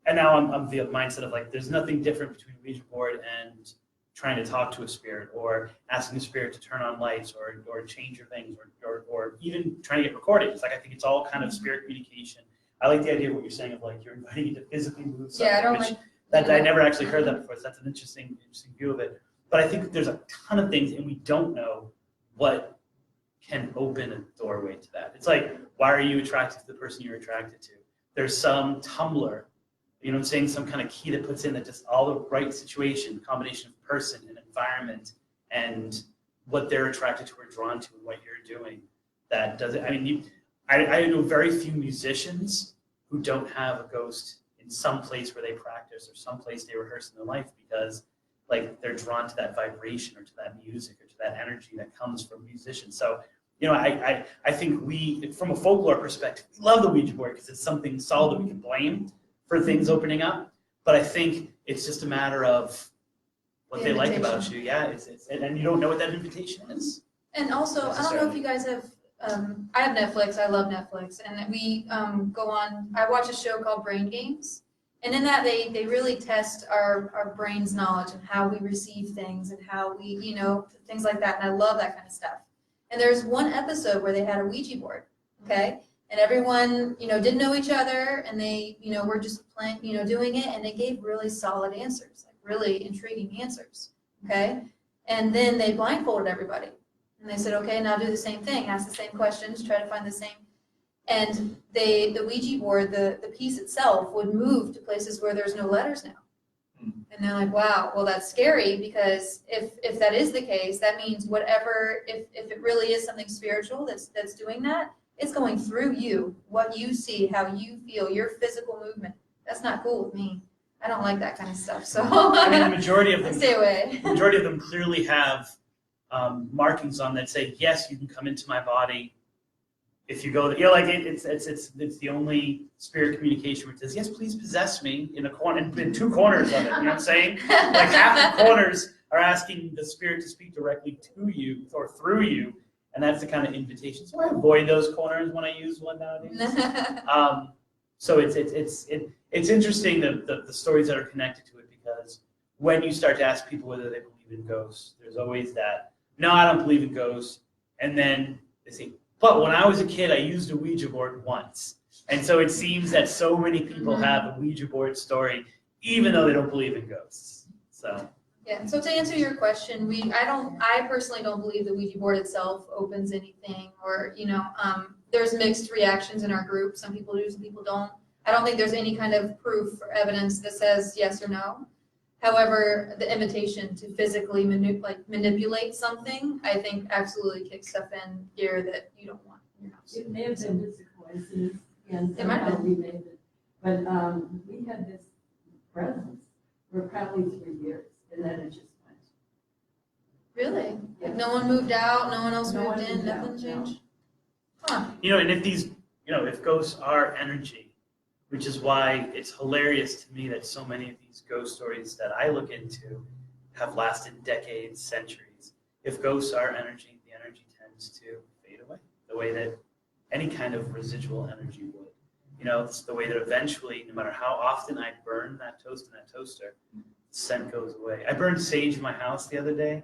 And now I'm of the mindset of like, there's nothing different between a Ouija board and trying to talk to a spirit, or asking a spirit to turn on lights, or change your things, or even trying to get recorded. It's like, I think it's all kind of spirit communication. I like the idea of what you're saying of like, you're inviting you to physically move something. Yeah, I don't which, like. that I never actually heard that before, so that's an interesting view of it. But I think there's a ton of things, and we don't know what can open a doorway to that. It's like, why are you attracted to the person you're attracted to? There's some tumbler, some kind of key that puts in that just all the right situation, combination of person and environment and what they're attracted to or drawn to and what you're doing. That does it. I mean, I know very few musicians who don't have a ghost in some place where they practice or some place they rehearse in their life, because like they're drawn to that vibration or to that music or to that energy that comes from musicians. So, I think we, from a folklore perspective, we love the Ouija board because it's something solid that we can blame for things opening up. But I think it's just a matter of what The they like invitation. about you. Yeah, and you don't know what that invitation is. And also, I don't know if you guys have, I have Netflix, I love Netflix, and we go on, I watch a show called Brain Games, and in that they really test our brain's knowledge and how we receive things and how we, things like that, and I love that kind of stuff. And there's one episode where they had a Ouija board, okay? And everyone, didn't know each other, and they, were just playing, doing it, and they gave really solid answers, like really intriguing answers, okay? And then they blindfolded everybody. And they said, okay, now do the same thing, ask the same questions, try to find the same. And the Ouija board, the piece itself would move to places where there's no letters now. And they're like, wow, well, that's scary, because if that is the case, that means whatever, if it really is something spiritual that's doing that, it's going through you, what you see, how you feel, your physical movement. That's not cool with me. I don't like that kind of stuff. So I mean, the majority of them, stay away. the majority of them clearly have markings on that say, yes, you can come into my body if you go, like it's the only spirit communication where it says, yes, please possess me in a corner, in two corners of it. You know what I'm saying? Like half the corners are asking the spirit to speak directly to you or through you, and that's the kind of invitation. So I avoid those corners when I use one nowadays. So it's interesting the stories that are connected to it, because when you start to ask people whether they believe in ghosts, there's always that, no, I don't believe in ghosts, and then they say, but when I was a kid, I used a Ouija board once. And so it seems that so many people have a Ouija board story, even though they don't believe in ghosts. So. Yeah, so to answer your question, I personally don't believe the Ouija board itself opens anything, or, there's mixed reactions in our group. Some people do, some people don't. I don't think there's any kind of proof or evidence that says yes or no. However, the invitation to physically manipulate something, I think absolutely kicks stuff in gear that you don't want in your house. It may have been just a coincidence, and It might have somehow we made it. But we had this presence for probably 3 years, and then it just went. Really? Yeah. Like no one moved out, no one else No moved one in, moved out, nothing no. changed? Huh. And if these, if ghosts are energy, which is why it's hilarious to me that so many of these ghost stories that I look into have lasted decades, centuries. If ghosts are energy, the energy tends to fade away, the way that any kind of residual energy would. It's the way that eventually, no matter how often I burn that toast in that toaster, the scent goes away. I burned sage in my house the other day,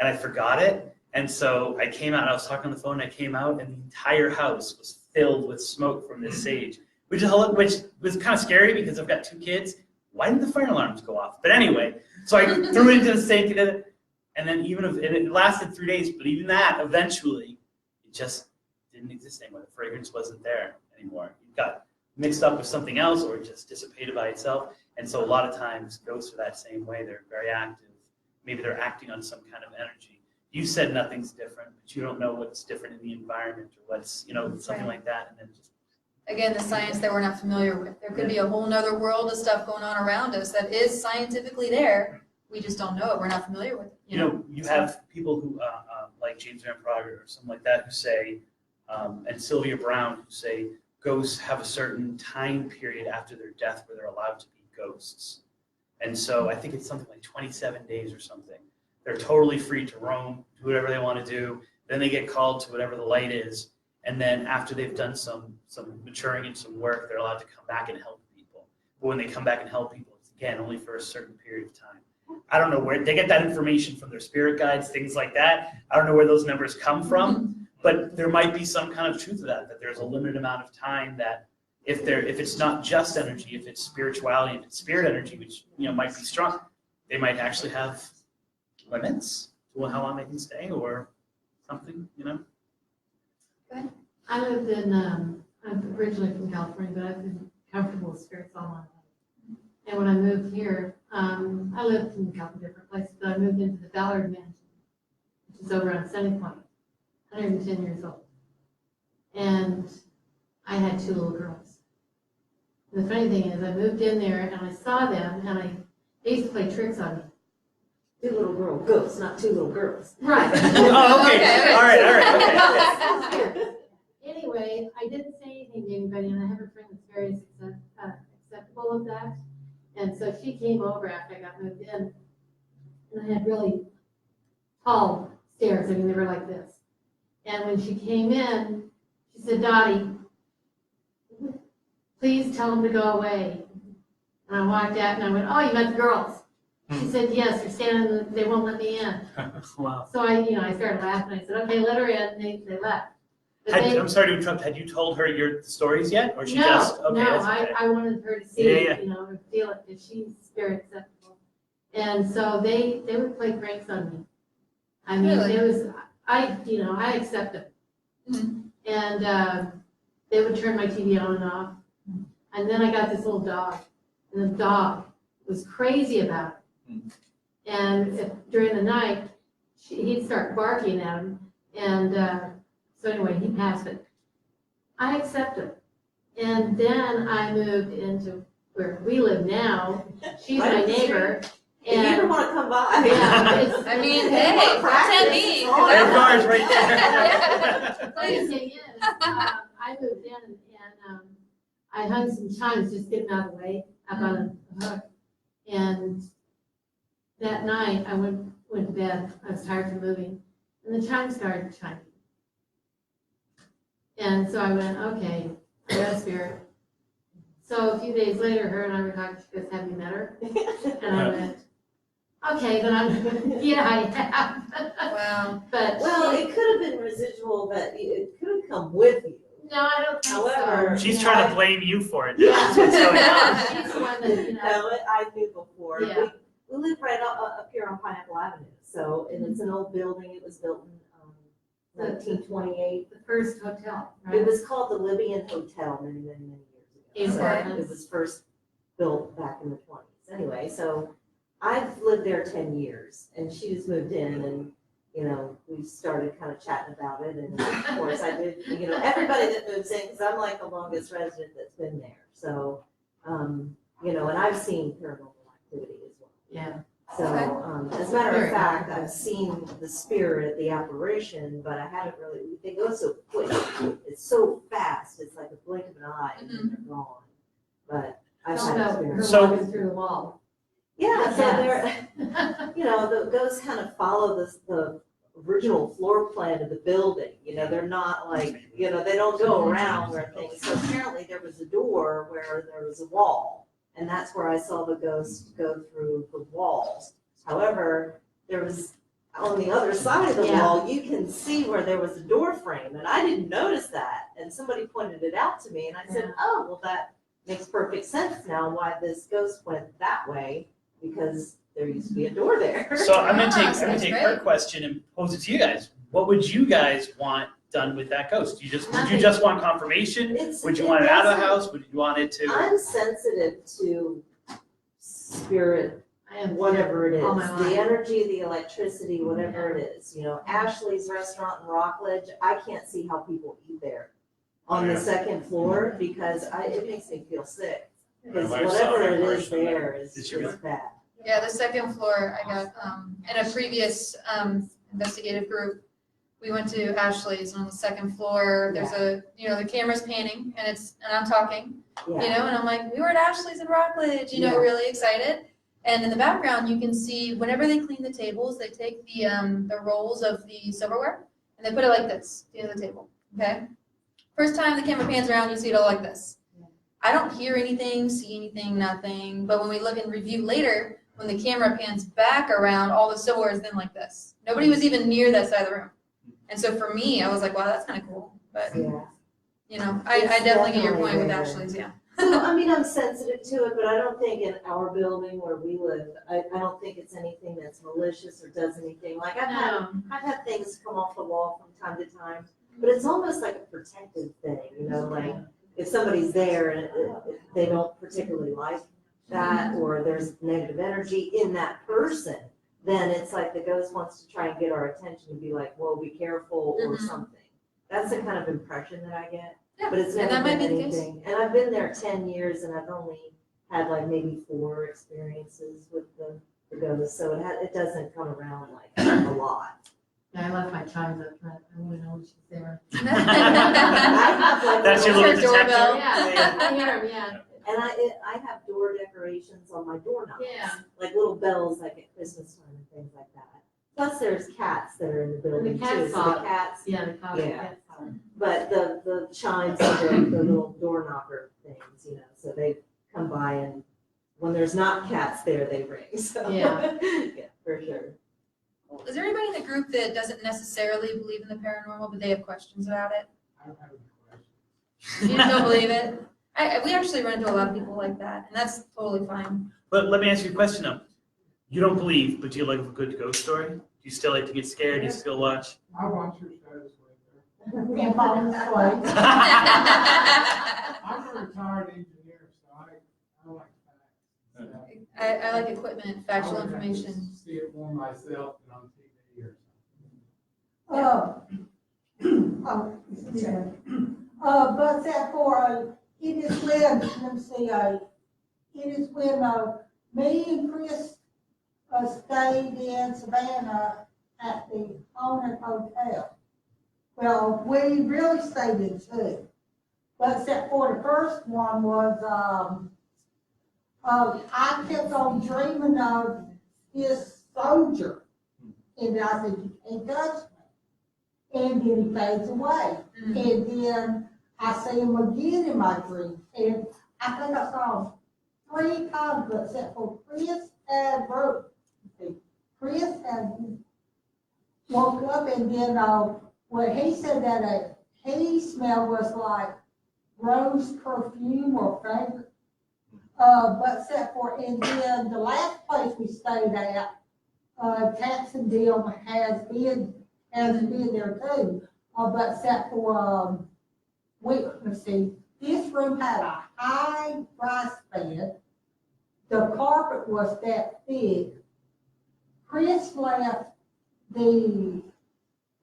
and I forgot it. And so I came out, I was talking on the phone, and I came out, and the entire house was filled with smoke from this sage, which was kind of scary because I've got 2 kids. Why didn't the fire alarms go off? But anyway, so I threw it into the sink, and then it lasted 3 days, but even that, eventually, it just didn't exist anymore. The fragrance wasn't there anymore. It got mixed up with something else, or it just dissipated by itself. And so a lot of times, ghosts are that same way. They're very active. Maybe they're acting on some kind of energy. You said nothing's different, but you don't know what's different in the environment or what's, something like that. And then just. Again, the science that we're not familiar with. There could be a whole nother world of stuff going on around us that is scientifically there. We just don't know it. We're not familiar with it. You have people who, like James Van Prager or something like that, who say, and Sylvia Brown, who say ghosts have a certain time period after their death where they're allowed to be ghosts. And so I think it's something like 27 days or something. They're totally free to roam, do whatever they want to do. Then they get called to whatever the light is. And then after they've done some maturing and some work, they're allowed to come back and help people. But when they come back and help people, it's again only for a certain period of time. I don't know where they get that information from, their spirit guides, things like that. I don't know where those numbers come from, but there might be some kind of truth to that there's a limited amount of time that if it's not just energy, if it's spirituality, if it's spirit energy, which might be strong, they might actually have limits to how long they can stay or something, I lived in, I'm originally from California, but I've been comfortable with spirits all my life. And when I moved here, I lived in a couple different places, but I moved into the Ballard Mansion, which is over on Sunny Point, 110 years old. And I had 2 little girls. And the funny thing is, I moved in there and I saw them, and they used to play tricks on me. 2 little girl ghosts, not 2 little girls. Right. Oh, okay. All right. Okay. Anyway, I didn't say anything to anybody, and I have a friend that's very acceptable of that. And so she came over after I got moved in, and I had really tall stairs. I mean, they were like this. And when she came in, she said, "Dottie, please tell them to go away." And I walked out, and I went, "Oh, you met the girls." She said, "Yes, they're standing, they won't let me in." Wow. So I started laughing. I said, "Okay, let her in." They left. But I'm sorry to interrupt. Had you told her your stories yet, or she no, just? Okay, no, that's okay. I wanted her to see Yeah. it, and feel it, because she's very acceptable. And so they would play pranks on me. I mean, Really? it was, I accept it. And they would turn my TV on and off. And then I got this little dog, and the dog was crazy about it. And during the night, he'd start barking at him, and so anyway, he passed it. I accept it. And then I moved into where we live now. She's my neighbor, If you ever want to come by. Yeah, it's- I mean, Hey, hey, practice. pretend me. It's 'cause all I Their don't- car's right there. Yeah. Funny thing is, I moved in and I hung some chimes just getting out of the way up on a hook. And that night I went to bed. I was tired from moving, and the chimes started chiming. And so I went, okay, I got a spirit. So a few days later, her and I were talking. She goes, "Have you met her?" And I went, "Okay, then I'm yeah, I have." Wow. But Well, she, it could have been residual, but it could have come with you. no, I don't think However, so. She's Yeah. trying to blame you for it. Yeah, That's what's going on. she's the one that, No, I knew before. Yeah. We live right up here on Pineapple Avenue, so, and it's an old building. It was built in 1928. the first hotel, It right? was called the Libyan Hotel many, many, many years ago. Okay. So it was first built back in the 20s. Anyway, so I've lived there 10 years, and she just moved in, and, you know, we started kind of chatting about it, and of course I did, you know, everybody that moves in, because I'm like the longest resident that's been there. So, you know, and I've seen paranormal activity as well. Yeah. So, Okay. as a matter Very of fact, active. I've seen the spirit, the apparition, but I haven't really, they go so quick. It's so fast, it's like a blink of an eye and then they're gone. But I've Tell had about her experience. So- walking through the wall. Yeah, so Yes. they're, you know, the ghosts kind of follow the original floor plan of the building. You know, they're not like, you know, they don't go around where things, so apparently there was a door where there was a wall. And that's where I saw the ghost go through the walls. However, there was, on the other side of the Yeah. wall, you can see where there was a door frame, and I didn't notice that. And somebody pointed it out to me, and I said, Yeah. oh, well, that makes perfect sense now why this ghost went that way, because there used to be a door there. So I'm gonna take, Ah, I'm gonna that's take great. her question and pose it to you guys. What would you guys want done with that ghost? Would you Nothing. just want confirmation? Would you want it out of the house? Would you want it to? I'm sensitive to spirit, I am whatever it is, all my the life. energy, the electricity, whatever it is. You know, Ashley's Restaurant in Rockledge, I can't see how people eat there on the Yeah. second floor because it makes me feel sick. Because My wife saw whatever an it is apparition there. there is Did she really? bad. Yeah, the second floor, I got, in a previous, investigative group, we went to Ashley's, and on the second floor, there's the camera's panning, and I'm talking, you Yeah, know, and I'm like, we were at Ashley's in Rockledge, you know, Yeah. really excited. And in the background, you can see, whenever they clean the tables, they take the rolls of the silverware, and they put it like this, at the end of the table, okay? First time the camera pans around, you see it all like this. I don't hear anything, see anything, nothing, but when we look and review later, when the camera pans back around, all the silverware is then like this. Nobody was even near that side of the room. And so for me, I was like, wow, that's kind of cool. But, yeah. you know, I It's definitely get your definitely point with there. Ashley's, yeah. So, I mean, I'm sensitive to it, but I don't think in our building where we live, I don't think it's anything that's malicious or does anything. Like, No. I've had things come off the wall from time to time, but it's almost like a protective thing, you know, like if somebody's there and they don't particularly like that, or there's negative energy in that person, then it's like the ghost wants to try and get our attention and be like, whoa, be careful or Mhm. something. That's the kind of impression that I get. Yeah, But it's and never that might been be the case. anything. And I've been there 10 years and I've only had like maybe 4 experiences with the ghost. So it doesn't come around like a lot. Yeah, I left my chimes up, but I want to know when she's there. That's your little Her doorbell. detector? Yeah, I hear her, yeah. And I have door decorations on my doorknobs. Yeah. Like little bells like at Christmas time and things like that. Plus there's cats that are in the building cats too. So saw the it. cats, Yeah, the cops. Yeah. but the chimes are the little door knocker things, you know, so they come by and when there's not cats there, they ring. So Yeah. yeah, for sure. Is there anybody in the group that doesn't necessarily believe in the paranormal, but they have questions about it? I don't have any questions. You just don't believe it? We actually run into a lot of people like that, and that's totally fine. But let me ask you a question though. You don't believe, but do you like a good ghost story? Do you still like to get scared? Do you still watch? I watch your shows with her. And fall asleep. I'm a retired engineer, so I like facts. So I like equipment, factual I would have to information. See it more myself than on TV or something. But that for, it is when, let me see, it is when, me and Chris stayed in Savannah at the Owner Hotel. Well, we really stayed in two, but except for the first one was, I kept on dreaming of this soldier. And I said, you can't touch me. And then he fades away. Mhm. And then I see him again in my dream. And I think I saw him 3 times, but except for Chris had woke up, and then what he said that he smelled was like rose perfume or fragrance. But except for, and then the last place we stayed at, Jacksonville has been there too. But except for, let's see, this room had a high rice bed. The carpet was that thick. Chris left the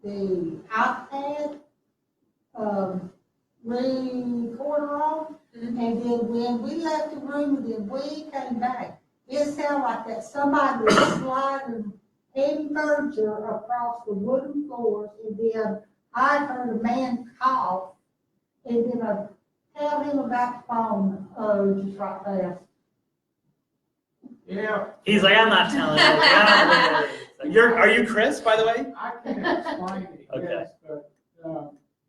iPad, recorder on, and then when we left the room, and then we came back, it sounded like that somebody was sliding heavy furniture across the wooden floors, and then I heard a man cough, and then I tell him about the phone, just right fast. Yeah, He's like, I'm not telling you. Are you Chris, by the way? I can explain it, Okay. yes, but,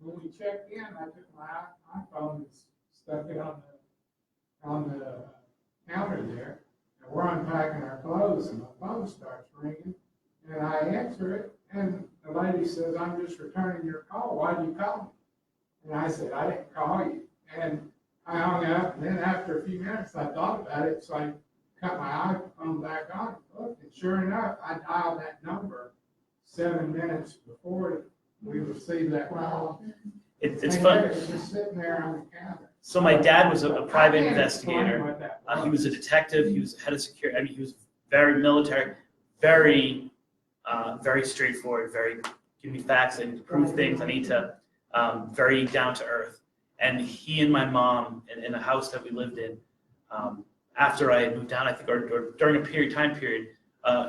when we checked in, I took my iPhone and stuck it on the counter there. And we're unpacking our clothes, and my phone starts ringing, and I answer it, and the lady says, I'm just returning your call, why did you call me? And I said, I didn't call you. And I hung up, and then after a few minutes, I thought about it, so I cut my iPhone back on, looked, and sure enough, I dialed that number 7 minutes before we received that call. It's And fun. it was just sitting there on the counter. So my dad was a private I can't explain investigator. what that He was a was. detective. He was head of security. I mean, he was very military, very straightforward. Very give me facts. I need to prove things. I need to very down to earth. And he and my mom in a house that we lived in, after I had moved down, I think, or during a time period,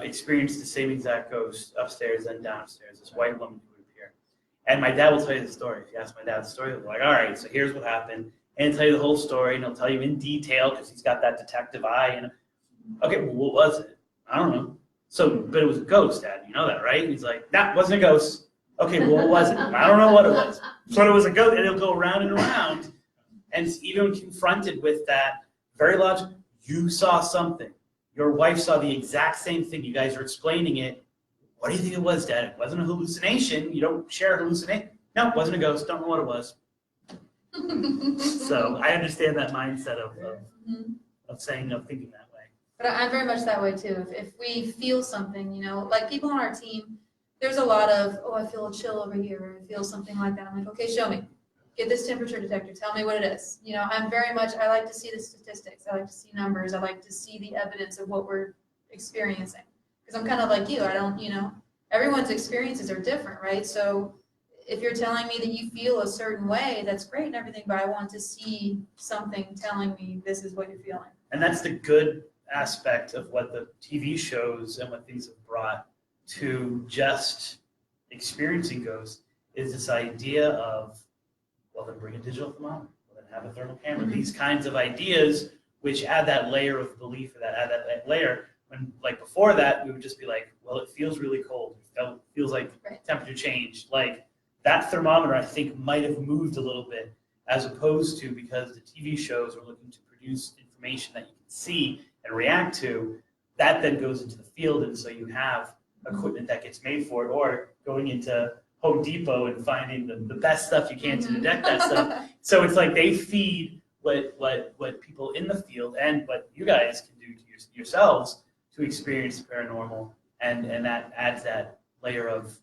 experienced the same exact ghost upstairs and downstairs. This white woman who would appear. And my dad will tell you the story. If you ask my dad the story, he'll be like, all right, so here's what happened. And he'll tell you the whole story, and he'll tell you in detail because he's got that detective eye. And okay, well, what was it? I don't know. So, but it was a ghost, Dad. You know that, right? And he's like, nah, wasn't a ghost. Okay, well, what was it? I don't know what it was. So it was a ghost, and it'll go around and around. And even when confronted with that, very logical, you saw something. Your wife saw the exact same thing. You guys are explaining it. What do you think it was, Dad? It wasn't a hallucination. You don't share hallucination. No, it wasn't a ghost. Don't know what it was. So I understand that mindset of thinking that way. But I'm very much that way too. If we feel something, like people on our team, there's a lot of, oh, I feel a chill over here, or I feel something like that. I'm like, okay, show me. Get this temperature detector. Tell me what it is. I'm very much, I like to see the statistics. I like to see numbers. I like to see the evidence of what we're experiencing. Because I'm kind of like you. I don't, everyone's experiences are different, right? So if you're telling me that you feel a certain way, that's great and everything, but I want to see something telling me this is what you're feeling. And that's the good aspect of what the TV shows and what these have brought to just experiencing ghosts is this idea of, well, then bring a digital thermometer, well, then have a thermal camera. These kinds of ideas which add that layer of belief, or add that layer. When, like before that, we would just be like, well, it feels really cold. It feels like temperature change. Like that thermometer, I think, might have moved a little bit, as opposed to, because the TV shows are looking to produce information that you can see and react to, that then goes into the field, and so you have equipment that gets made for it, or going into Home Depot and finding the best stuff you can to detect that stuff. So it's like they feed what people in the field and what you guys can do to yourselves to experience the paranormal, and that adds that layer of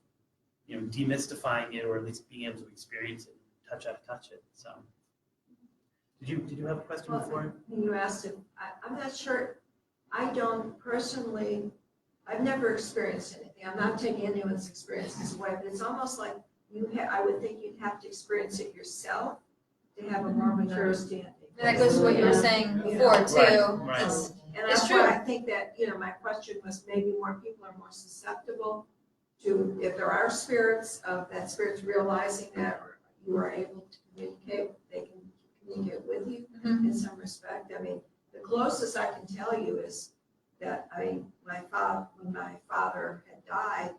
demystifying it, or at least being able to experience it, touch it. So did you have a question before? You asked if, I'm not sure, I don't personally, I've never experienced anything. I'm not taking anyone's experiences away, but it's almost like I would think you'd have to experience it yourself to have a more mature understanding. And that goes to what you were saying before too. Right. And It's that's true. why I think that, my question was maybe more people are more susceptible to, if there are spirits, that spirits realizing that, or you are able to communicate, they can communicate with you Mhm. in some respect. I mean, the closest I can tell you is that, when my father had died,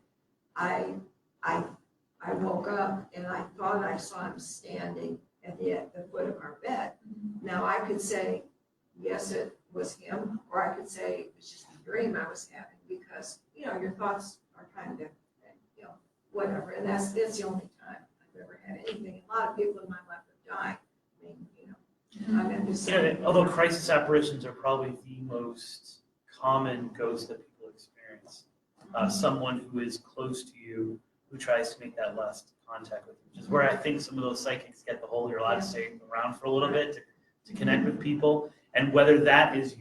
I woke up and I thought I saw him standing at the foot of our bed. Now, I could say, yes, it was him, or I could say it was just a dream I was having, because, your thoughts are kind of, whatever, and that's the only time I've ever had anything. A lot of people in my life have died. I mean, I'm just saying. Although crisis apparitions are probably the most common ghost that people experience. Someone who is close to you who tries to make that last contact with you, which is where I think some of those psychics get the whole, you're allowed to stay around for a little bit to connect with people. And whether that is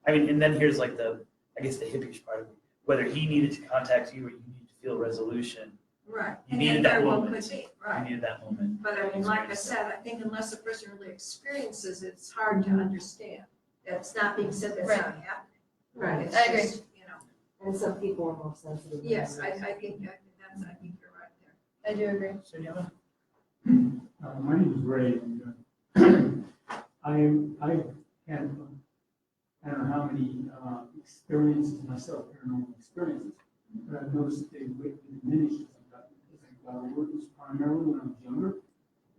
and then here's like the hippie part of it, whether he needed to contact you or you needed to feel resolution. Right. You needed that moment. Could be, You right. needed that moment. But I mean, like I said, I think unless a person really experiences it, it's hard to understand. That's not being said that's not happening. Right. It's I agree. just, And some people are more sensitive. than yes, I others. think you're right there. I do agree. So, yeah. My name is Ray, and I had, I don't know how many experiences myself, paranormal experiences, but I've noticed that they greatly diminished as I got older. It was primarily when I was younger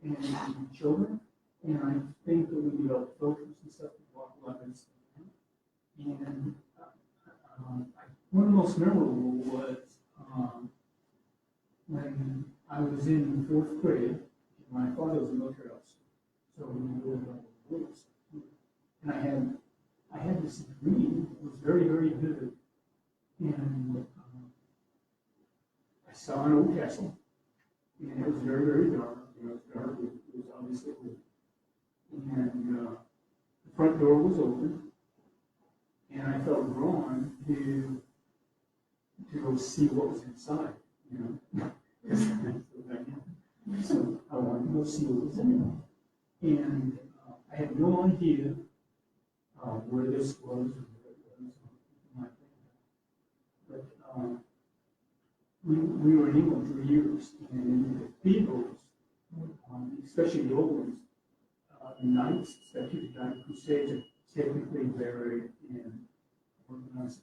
and children, and I think that we developed filters and stuff to block a lot of this stuff. And one of the most memorable was when I was in fourth grade. My father was a military officer, so we lived on the woods. And I had this dream that was very, very vivid. And I saw an old castle, and it was very, very dark. It was dark. It was obviously old. And the front door was open, and I felt drawn to go see what was inside, So I wanted to go see what was in it. And I had no idea where this was or what it was, or anything like that. But we were in England for years, and in the cathedrals, especially the old ones, the knights, especially the Knight Crusades, are typically buried in organized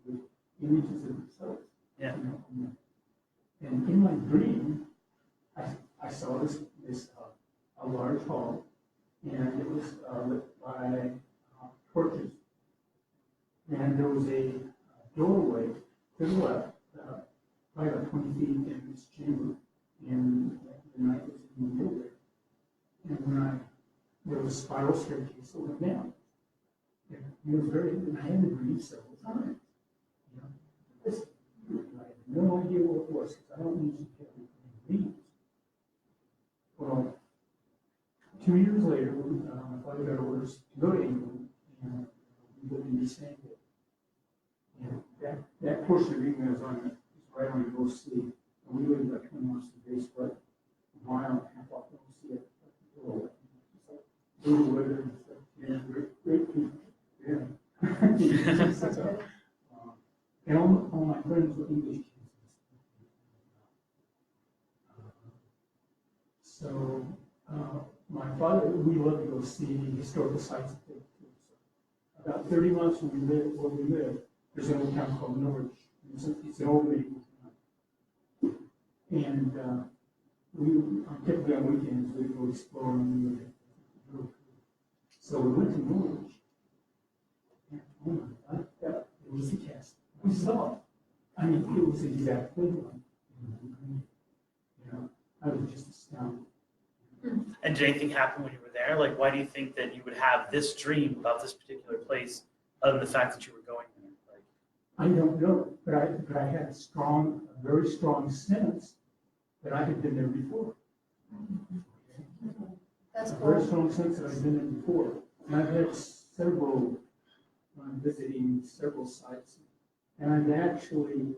with images of themselves. Yeah. And in my dream, I saw this a large hall, and it was lit by torches. And there was a doorway to the left, probably about 20 feet in this chamber, and the knight was in the middle there. And there was a spiral staircase that went down. And it was and I had to read several times. I had no idea what it was, because I don't usually get reads. Well, 2 years later, my father got orders to go to England, and we lived in East Anglia. And that portion of England is right on the North Sea, and we lived about 20 miles from the base, but a mile and a half off the North Sea. Little weather and stuff. Yeah, great people. Yeah. And all my friends were English kids. So my father, we loved to go see historical sites. About 30 miles from where we live, there's an old town called Norwich. It's an old medieval town. And typically on weekends, we'd go explore and so we went to Norwich. And oh my God, it was the castle. We saw it. I mean, it was exactly like, I was just astounded. And did anything happen when you were there? Like, why do you think that you would have this dream about this particular place, other than the fact that you were going there? Like, I don't know, but I had a very strong sense that I had been there before. That's A very cool. strong sense that I've been there before. And I've had several, visiting several sites. And I've actually,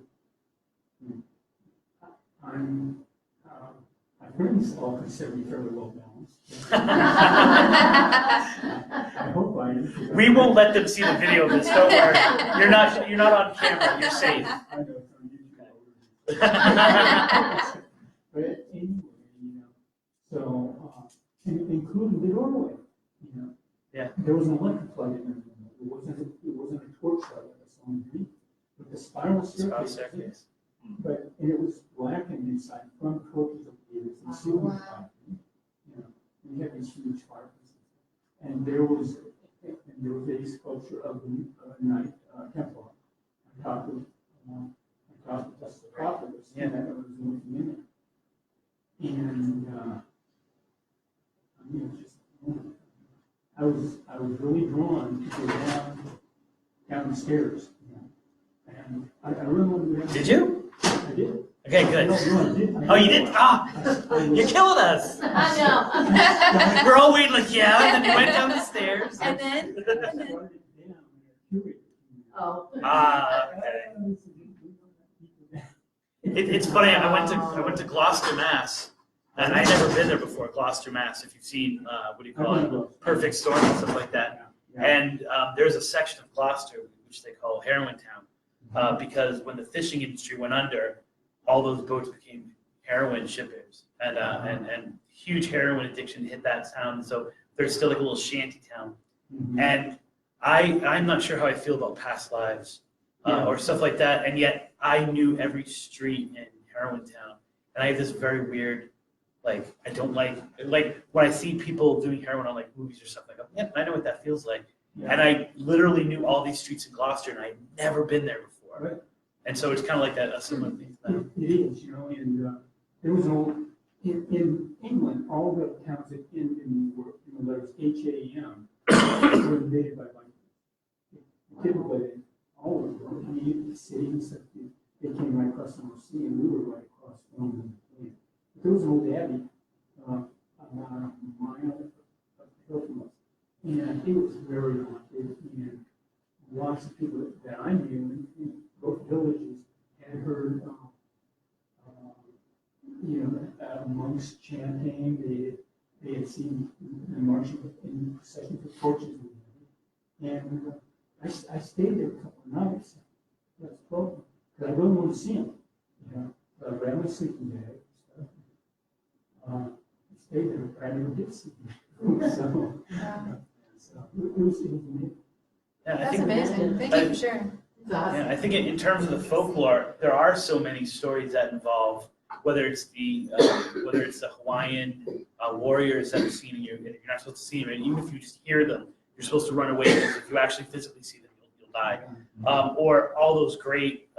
My friends all consider me fairly well balanced. I hope I am. We won't let them see the video of this, don't worry. You're not on camera, you're safe. I know it's on YouTube. But anyway, so, including the doorway, Yeah. There was an electric plug in there. It wasn't a torch light like I saw on the TV. But the spiral staircase. But, and it was blackened inside, front torches of the and ceiling. Wow. We had these huge fireplaces. And there was a sculpture of the Knight Templar on top of, that's the top of this. Yeah. And that was looking in it. And, just, I was really drawn to go down the stairs. And I really wanted to. Did you? I did. Okay, good. No, I didn't. Oh, you did? Ah, you're killing us. I know. We're all waiting like, yeah, and then you went down the stairs. And then, Oh. Ah, okay. It's funny, I went to Gloucester, Mass, and I'd never been there before, Gloucester, Mass, if you've seen, what do you call it, Perfect Storm and stuff like that. And there's a section of Gloucester, which they call Heroin Town, because when the fishing industry went under, all those boats became heroin shippers, and huge heroin addiction hit that town. So there's still like a little shanty town, and I'm not sure how I feel about past lives or stuff like that, and yet I knew every street in Heroin Town, and I have this very weird, like, I don't like when I see people doing heroin on like movies or stuff like that. Yep, I know what that feels like. Yeah. And I literally knew all these streets in Gloucester, and I'd never been there before. Right. And so it's kind of like that, a similar thing. It is, and there was in England, all the towns that end in the letters H-A-M were invaded by Vikings. Typically, all of them, the city and stuff, they came right across the sea, and we were right across from them. There was an old abbey about a mile up the hill from us, and it was very haunted, and lots of people that I knew in both villages had heard, monks chanting. They had seen the marching in procession for torches, and I stayed there a couple of nights. That's problem because I really wanted to see them. I grabbed my sleeping bag. I stayed there, but I never did see them. So it was amazing. Yeah, that's amazing. Thank you for sharing. Yeah, I think in terms of the folklore, there are so many stories that involve whether it's the Hawaiian warriors that are seen, and you're not supposed to see them, and even if you just hear them, you're supposed to run away because if you actually physically see them, you'll die. Or all those great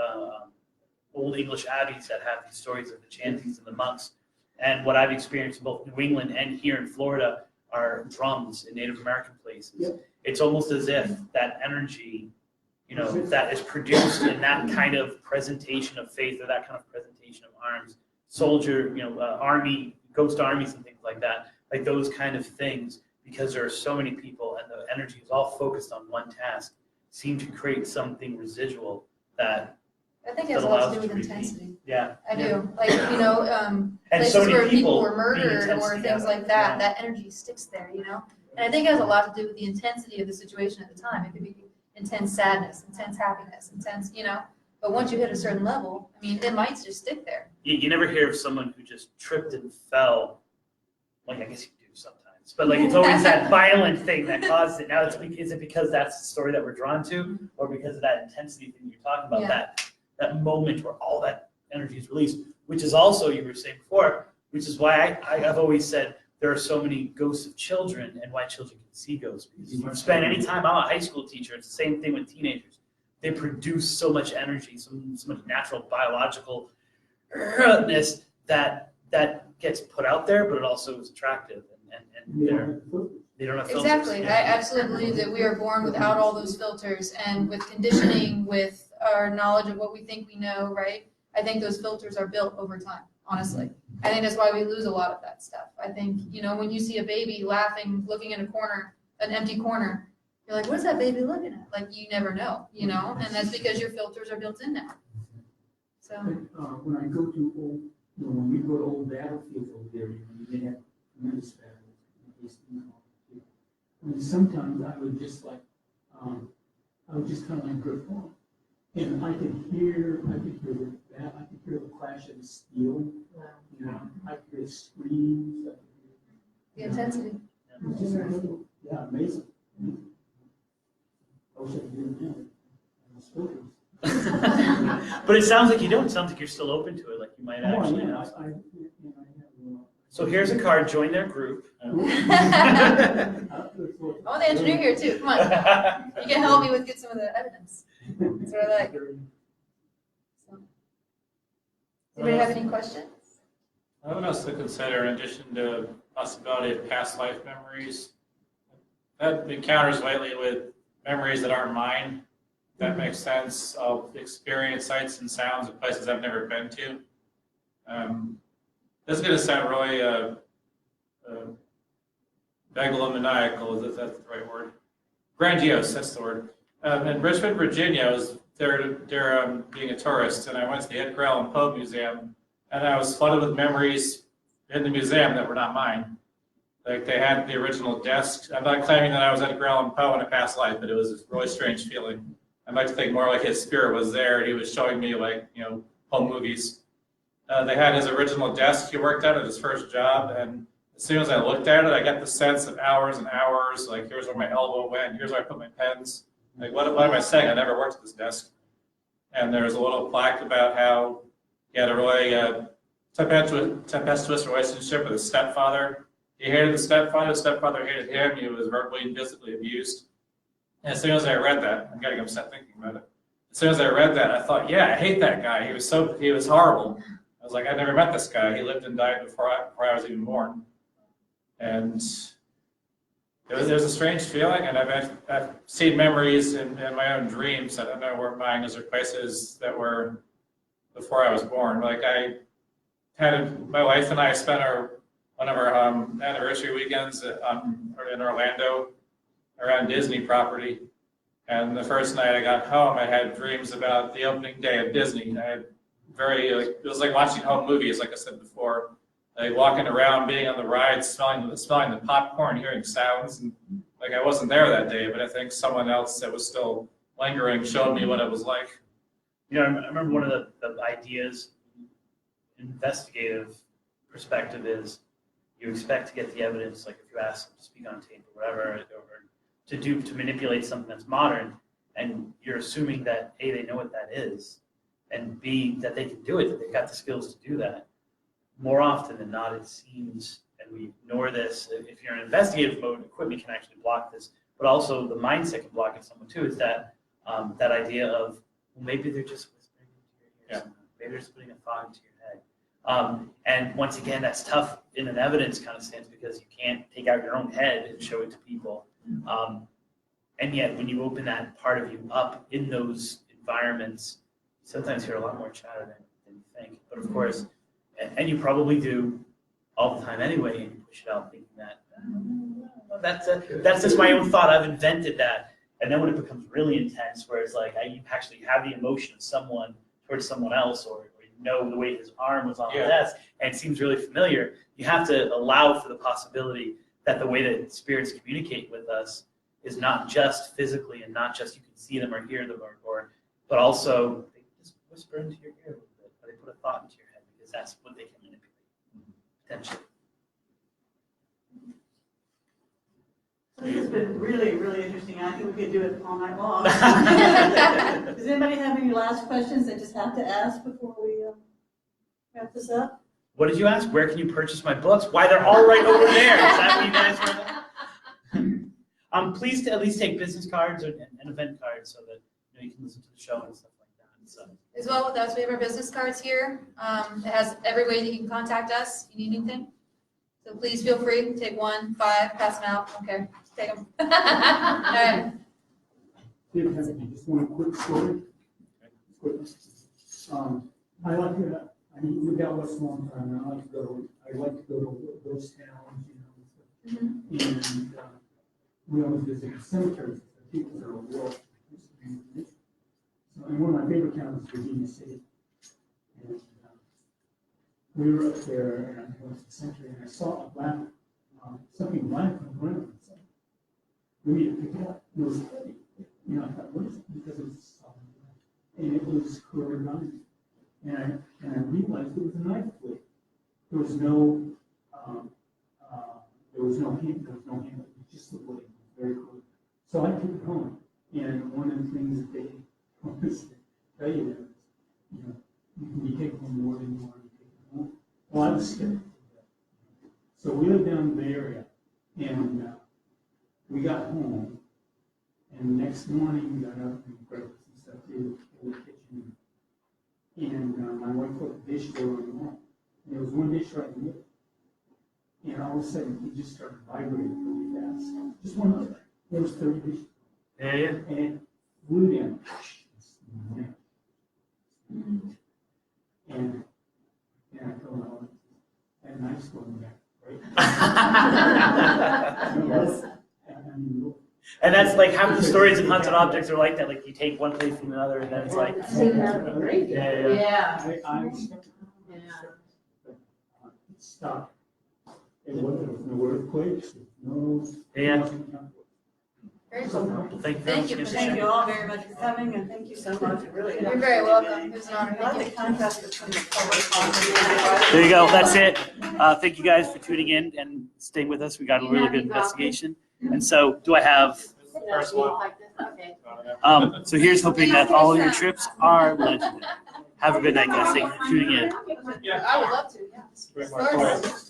old English abbeys that have these stories of the chantings and the monks. And what I've experienced in both New England and here in Florida are drums in Native American places. Yep. It's almost as if that energy, that is produced in that kind of presentation of faith or that kind of presentation of arms, soldier, army, ghost armies and things like that, like those kind of things, because there are so many people and the energy is all focused on one task, seem to create something residual that I think it has a lot to do with intensity. Yeah. I do. Like, and places so many where people were being murdered intense or together. things like that, that energy sticks there, And I think it has a lot to do with the intensity of the situation at the time. It could be intense sadness, intense happiness, intense, but once you hit a certain level, it might just stick there. You never hear of someone who just tripped and fell. Like, I guess you do sometimes, but like it's always that violent thing that caused it. Now, is it because that's the story that we're drawn to, or because of that intensity thing you're talking about, that moment where all that energy is released, which is also, you were saying before, which is why I've always said there are so many ghosts of children and why children can see ghosts. Because if you spend any time, I'm a high school teacher, it's the same thing with teenagers. They produce so much energy, so much natural biologicalness that gets put out there, but it also is attractive. And they don't have filters. Exactly. I absolutely believe that we are born without all those filters, and with conditioning, with our knowledge of what we think we know, right? I think those filters are built over time, honestly. I think that's why we lose a lot of that stuff. I think, when you see a baby laughing, looking in a corner, an empty corner, you're like, what is that baby looking at? Like, you never know, and that's because your filters are built in now. So When I go to you know, when we go to old battlefields over there, you know, they have tremendous battles. In case things go on. I mean, sometimes I would just like, I would just kind of like drift on. And I could hear the crash of the steel, you know, I could hear the screams. The intensity. It was just amazing. Yeah, amazing. I wish I could do it now. I'm still But it sounds like you don't. It sounds like you're still open to it, like you might actually yeah, know. I have, So here's a card, join their group. Oh, the engineer here too, come on. You can help me with get some of the evidence. That's what I like. So. Anybody have any questions? What else to consider in addition to possibility of past life memories? I've encounters lately with memories that aren't mine. If that makes sense. I'll experience sights and sounds of places I've never been to. This is going to sound really megalomaniacal, is that the right word? Grandiose, that's the word. In Richmond, Virginia, I was there being a tourist, and I went to the Edgar Allan Poe Museum, and I was flooded with memories in the museum that were not mine. Like they had the original desk. I'm not claiming that I was Edgar Allan Poe in a past life, but it was a really strange feeling. I'd like to think more like his spirit was there. He was showing me like, you know, home movies. They had his original desk he worked at his first job, and as soon as I looked at it, I got the sense of hours and hours, like here's where my elbow went, here's where I put my pens. Like, what am I saying? I never worked at this desk. And there's a little plaque about how he had a really tempestuous relationship with his stepfather. He hated the stepfather hated him, he was verbally and physically abused. And as soon as I read that, I'm getting upset thinking about it. As soon as I read that, I thought, yeah, I hate that guy. He was horrible. I was like, I never met this guy. He lived and died before I was even born. And there's a strange feeling, and I've seen memories in my own dreams that I know were mine. Those are places that were before I was born. Like my wife and I spent one of our anniversary weekends in Orlando around Disney property. And the first night I got home, I had dreams about the opening day of Disney. I had it was like watching home movies, like I said before. Like walking around, being on the ride, smelling the popcorn, hearing sounds. And like I wasn't there that day, but I think someone else that was still lingering showed me what it was like. You know, I remember one of the ideas, investigative perspective is you expect to get the evidence, like if you ask them to speak on tape or whatever, or to manipulate something that's modern, and you're assuming that A, they know what that is, and B, that they can do it, that they've got the skills to do that. More often than not, it seems, and we ignore this, if you're in investigative mode, equipment can actually block this, but also the mindset can block it someone too, is that that idea of, well, maybe they're just whispering into your ears, maybe they're just putting a thought into your head. And once again, that's tough in an evidence kind of sense because you can't take out your own head and show it to people. And yet, when you open that part of you up in those environments, you sometimes hear a lot more chatter than you think. But of course, and you probably do all the time anyway, and you push it out thinking that, that's just my own thought, I've invented that. And then when it becomes really intense, where it's like you actually have the emotion of someone towards someone else, or you know the way his arm was on the desk, and it seems really familiar, you have to allow for the possibility that the way that spirits communicate with us is not just physically and not just you can see them or hear them, but also they just whisper into your ear a little bit, or they put a thought into your head, because that's what they can manipulate, potentially. This has been really, really interesting. I think we could do it all night long. Does anybody have any last questions they just have to ask before we wrap this up? What did you ask? Where can you purchase my books? Why, they're all right over there. Is that what you guys were? I'm pleased to at least take business cards and event cards so that you can listen to the show and stuff like that. So. As well with us, we have our business cards here. It has every way that you can contact us if you need anything. So please feel free to take 1, 5, pass them out. Okay, take them. All right. Just one quick story. I like to. I mean, we got West long time, and I like to go to those towns, you know. And we always visit cemeteries. People that are well. And one of my favorite towns is Virginia City. And we were up there and I was essentially, and I saw a black, something black on the ground. We need to pick it up. It was heavy. You know, I thought, what is it? Because it was solid. And it was curved on it. And I realized it was a knife blade. There was no, hand, it was just the blade. It was very cool. So I took it home. And one of the things that they always tell you is, you know, you take home more than you want to take home. Well, I was scared. So we lived down in the Bay Area, and we got home, and the next morning we got up and breakfast and stuff in the kitchen. And my wife put the dish there on the wall. And there was one dish right in the middle. And all of a sudden, it just started vibrating really fast. Just one of them. There was 30 dishes. Yeah. And it flew down. And I told my wife, that knife's going back, right? Yes. I mean, And that's like half the stories in haunted objects are like that. Like you take one place from another, and then it's like, yeah. Yeah. I it stopped. There was no earthquakes, no. Yeah. Very cool. Well, thank you. Thank you very for much. Thank you all very much for coming, and thank you so much, it really. You're very welcome. It was an honor. I like Thank the you. contrast between the public. There you go. That's it. Thank you guys for tuning in and staying with us. We got a really good investigation. And so, do I have? First one. Okay. So here's hoping that all of your trips are legendary. Have a good night, guys. Thank you for tuning in. Yeah. I would love to, yeah. Bring more toys.